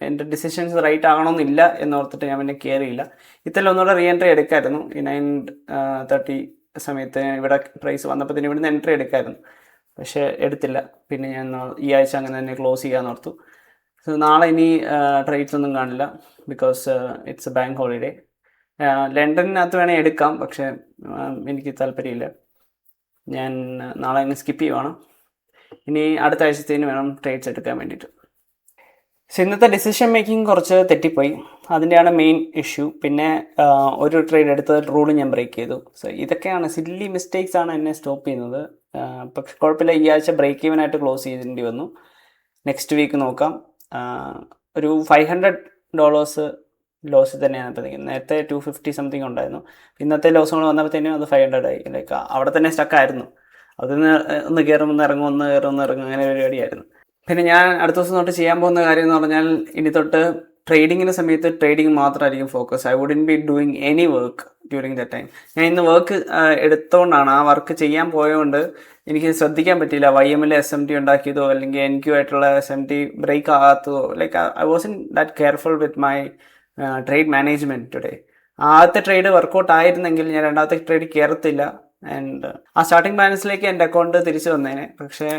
എൻ്റെ ഡിസിഷൻസ് റൈറ്റ് ആകണമെന്നില്ല എന്നോർത്തിട്ട് ഞാൻ പിന്നെ കയറിയില്ല. ഇത്തരം ഒന്നുകൂടെ റീ എൻട്രി എടുക്കായിരുന്നു. ഈ 9:30 സമയത്ത് ഇവിടെ പ്രൈസ് വന്നപ്പോൾ തന്നെ ഇവിടുന്ന് എൻട്രി എടുക്കായിരുന്നു. പക്ഷേ എടുത്തില്ല. പിന്നെ ഞാൻ ഈ ആഴ്ച അങ്ങനെ തന്നെ ക്ലോസ് ചെയ്യാമെന്ന് ഓർത്തു. സോ നാളെ ഇനി ട്രേഡ്സ് ഒന്നും കാണില്ല. Because it's a bank holiday. ലണ്ടനിനകത്ത് വേണമെങ്കിൽ എടുക്കാം, പക്ഷേ എനിക്ക് താല്പര്യമില്ല. ഞാൻ നാളെ ഇനി സ്കിപ്പ് ചെയ്യുവാണ്. ഇനി അടുത്ത ആഴ്ചത്തേന് വേണം ട്രേഡ്സ് എടുക്കാൻ വേണ്ടിയിട്ട്. സോ ഇന്നത്തെ ഡിസിഷൻ മേക്കിംഗ് കുറച്ച് തെറ്റിപ്പോയി. അതിൻ്റെയാണ് മെയിൻ ഇഷ്യൂ. പിന്നെ ഒരു ട്രേഡ് എടുത്ത റൂൾ ഞാൻ ബ്രേക്ക് ചെയ്തു. സോ ഇതൊക്കെയാണ് സില്ലി മിസ്റ്റേക്സ് ആണ് എന്നെ സ്റ്റോപ്പ് ചെയ്യുന്നത്. പക്ഷെ കുഴപ്പമില്ല, ഈ ആഴ്ച ബ്രേക്ക് ഈവനായിട്ട് ക്ലോസ് ചെയ്തേണ്ടി വന്നു. നെക്സ്റ്റ് വീക്ക് നോക്കാം. ഒരു $500 ലോസ് തന്നെയാണ് ഇപ്പോൾ നിൽക്കുന്നത്. നേരത്തെ 250 സംതിങ് ഉണ്ടായിരുന്നു. ഇന്നത്തെ ലോസ് കൊണ്ട് വന്നപ്പോഴത്തേനും അത് 500 ആയി. ലൈക്ക് അവിടെ തന്നെ സ്റ്റക്കായിരുന്നു. അതിന് ഒന്ന് കയറുമെന്ന് ഇറങ്ങും, ഒന്ന് കയറുമെന്ന് ഇറങ്ങും, അങ്ങനെ പരിപാടിയായിരുന്നു. പിന്നെ ഞാൻ അടുത്ത ദിവസം തൊട്ട് ചെയ്യാൻ പോകുന്ന കാര്യം എന്ന് പറഞ്ഞാൽ, ഇനി തൊട്ട് ട്രേഡിങ്ങിൻ്റെ സമയത്ത് ട്രേഡിങ് മാത്രമായിരിക്കും focus. I wouldn't be doing any work during the time. ഞാൻ ഇന്ന് വർക്ക് എടുത്തുകൊണ്ടാണ്, ആ വർക്ക് ചെയ്യാൻ പോയതുകൊണ്ട് എനിക്ക് ശ്രദ്ധിക്കാൻ പറ്റിയില്ല. YMൽ SMT ഉണ്ടാക്കിയതോ അല്ലെങ്കിൽ NQ ആയിട്ടുള്ള SMT ബ്രേക്ക് ആകാത്തതോ. Like I was in that careful with my trade management today. ആദ്യത്തെ ട്രേഡ് വർക്കൗട്ട് ആയിരുന്നെങ്കിൽ ഞാൻ രണ്ടാമത്തെ ട്രേഡ് കയറത്തില്ല. ആൻഡ് ആ സ്റ്റാർട്ടിംഗ് ബാലൻസിലേക്ക് എൻ്റെ അക്കൗണ്ട് തിരിച്ചു വന്നേനെ. പക്ഷേ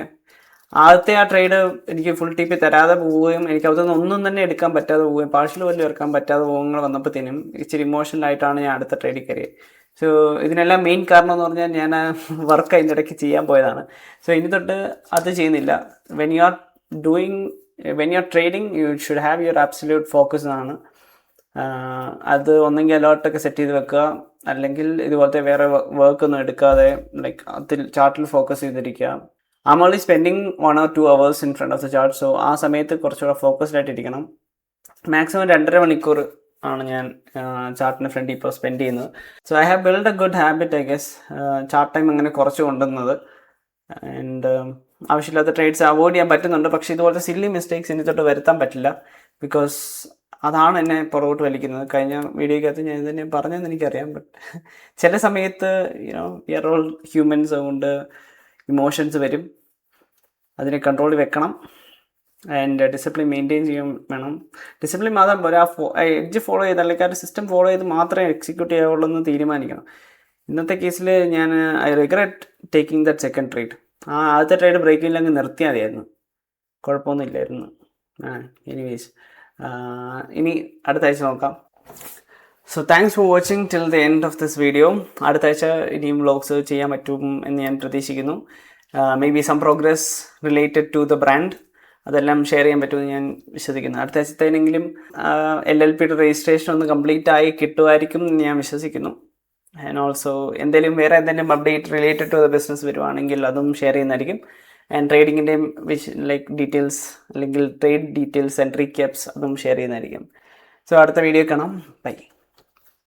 ആദ്യത്തെ ആ ട്രേഡ് എനിക്ക് ഫുൾ TP തരാതെ പോവുകയും എനിക്ക് അവിടുന്ന് ഒന്നും തന്നെ എടുക്കാൻ പറ്റാതെ പോവുകയും പാർഷ്യൽ പോലും എടുക്കാൻ പറ്റാതെ പോകുമ്പോൾ വന്നപ്പോഴത്തേനും ഇച്ചിരി ഇമോഷണലായിട്ടാണ് ഞാൻ അടുത്ത ട്രേഡിൽ കയറിയത്. സോ ഇതിനെല്ലാം മെയിൻ കാരണം എന്ന് പറഞ്ഞാൽ ഞാൻ വർക്ക് അതിൻ്റെ ഇടയ്ക്ക് ചെയ്യാൻ പോയതാണ്. സോ ഇനി തൊട്ട് അത് ചെയ്യുന്നില്ല. When you are trading you should have your absolute focus എന്നാണ്. അത് ഒന്നെങ്കിൽ അലേർട്ടൊക്കെ സെറ്റ് ചെയ്ത് വെക്കുക, അല്ലെങ്കിൽ ഇതുപോലത്തെ വേറെ വർക്കൊന്നും എടുക്കാതെ ലൈക്ക് അതിൽ ചാർട്ടിൽ ഫോക്കസ് ചെയ്തിരിക്കുക. I'm only spending 1 or 2 hours in front of the chart. So ആ സമയത്ത് കുറച്ചുകൂടെ ഫോക്കസ്ഡ് ആയിട്ടിരിക്കണം. മാക്സിമം 2.5 മണിക്കൂർ ആണ് ഞാൻ ചാർട്ടിന് ഫ്രണ്ട് ഇപ്പോൾ സ്പെൻഡ് ചെയ്യുന്നത്. So I have build a good habit I guess, chart time അങ്ങനെ കുറച്ച് കൊണ്ടുവന്നത്. ആൻഡ് ആവശ്യമില്ലാത്ത ട്രേഡ്സ് അവോയ്ഡ് ചെയ്യാൻ പറ്റുന്നുണ്ട്. പക്ഷേ ഇതുപോലത്തെ സില്ലി മിസ്റ്റേക്സ് ഇനി തൊട്ട് വരുത്താൻ പറ്റില്ല. ബിക്കോസ് അതാണ് എന്നെ പുറകോട്ട് വലിക്കുന്നത്. കഴിഞ്ഞ വീഡിയോയ്ക്കകത്ത് ഞാൻ ഇതന്നെ പറഞ്ഞതെന്ന് എനിക്കറിയാം. ബട്ട് ചില സമയത്ത് വി ആർ ഓൾ ഹ്യൂമൻസ്, അതുകൊണ്ട് ഇമോഷൻസ് വരും. അതിനെ കൺട്രോളിൽ വെക്കണം. ആൻഡ് ഡിസിപ്ലിൻ മെയിൻറ്റെയിൻ ചെയ്യാൻ വേണം. ഡിസിപ്ലിൻ മാത്രം പോരാ, എഡ്ജ് ഫോളോ ചെയ്ത് അല്ലെങ്കിൽ ആ സിസ്റ്റം ഫോളോ ചെയ്ത് മാത്രമേ എക്സിക്യൂട്ട് ചെയ്യാവുള്ളൂ എന്ന് തീരുമാനിക്കണം. ഇന്നത്തെ കേസിൽ ഞാൻ I regret taking that second trade. ആദ്യത്തെ ട്രേഡ് ബ്രേക്കിൽ അങ്ങ് നിർത്തിയാൽ മതിയായിരുന്നു, കുഴപ്പമൊന്നുമില്ലായിരുന്നു. എനിവേസ് ഇനി അടുത്ത ആഴ്ച നോക്കാം. So thanks for watching till the end of this video. അടുത്ത ആഴ്ച ഇനിയും വ്ലോഗ്സ് ചെയ്യാൻ പറ്റും എന്ന് ഞാൻ പ്രതീക്ഷിക്കുന്നു. Maybe some progress related to the brand, അതെല്ലാം ഷെയർ ചെയ്യാൻ പറ്റുമെന്ന് ഞാൻ വിശ്വസിക്കുന്നു. അടുത്ത ആഴ്ചത്തേനെങ്കിലും LLPയുടെ രജിസ്ട്രേഷൻ ഒന്ന് കംപ്ലീറ്റ് ആയി കിട്ടുമായിരിക്കും എന്ന് ഞാൻ വിശ്വസിക്കുന്നു. ആൻഡ് ഓൾസോ എന്തെങ്കിലും വേറെ എന്തെങ്കിലും update related to the business വരുവാണെങ്കിൽ അതും ഷെയർ ചെയ്യുന്നതായിരിക്കും. ആൻഡ് ട്രേഡിങ്ങിൻ്റെയും ഡീറ്റെയിൽസ് അല്ലെങ്കിൽ ട്രേഡ് ഡീറ്റെയിൽസ് ആൻഡ് റീക്യാപ്സ് അതും ഷെയർ ചെയ്യുന്നതായിരിക്കും. സോ അടുത്ത വീഡിയോ കാണാം. ബൈ.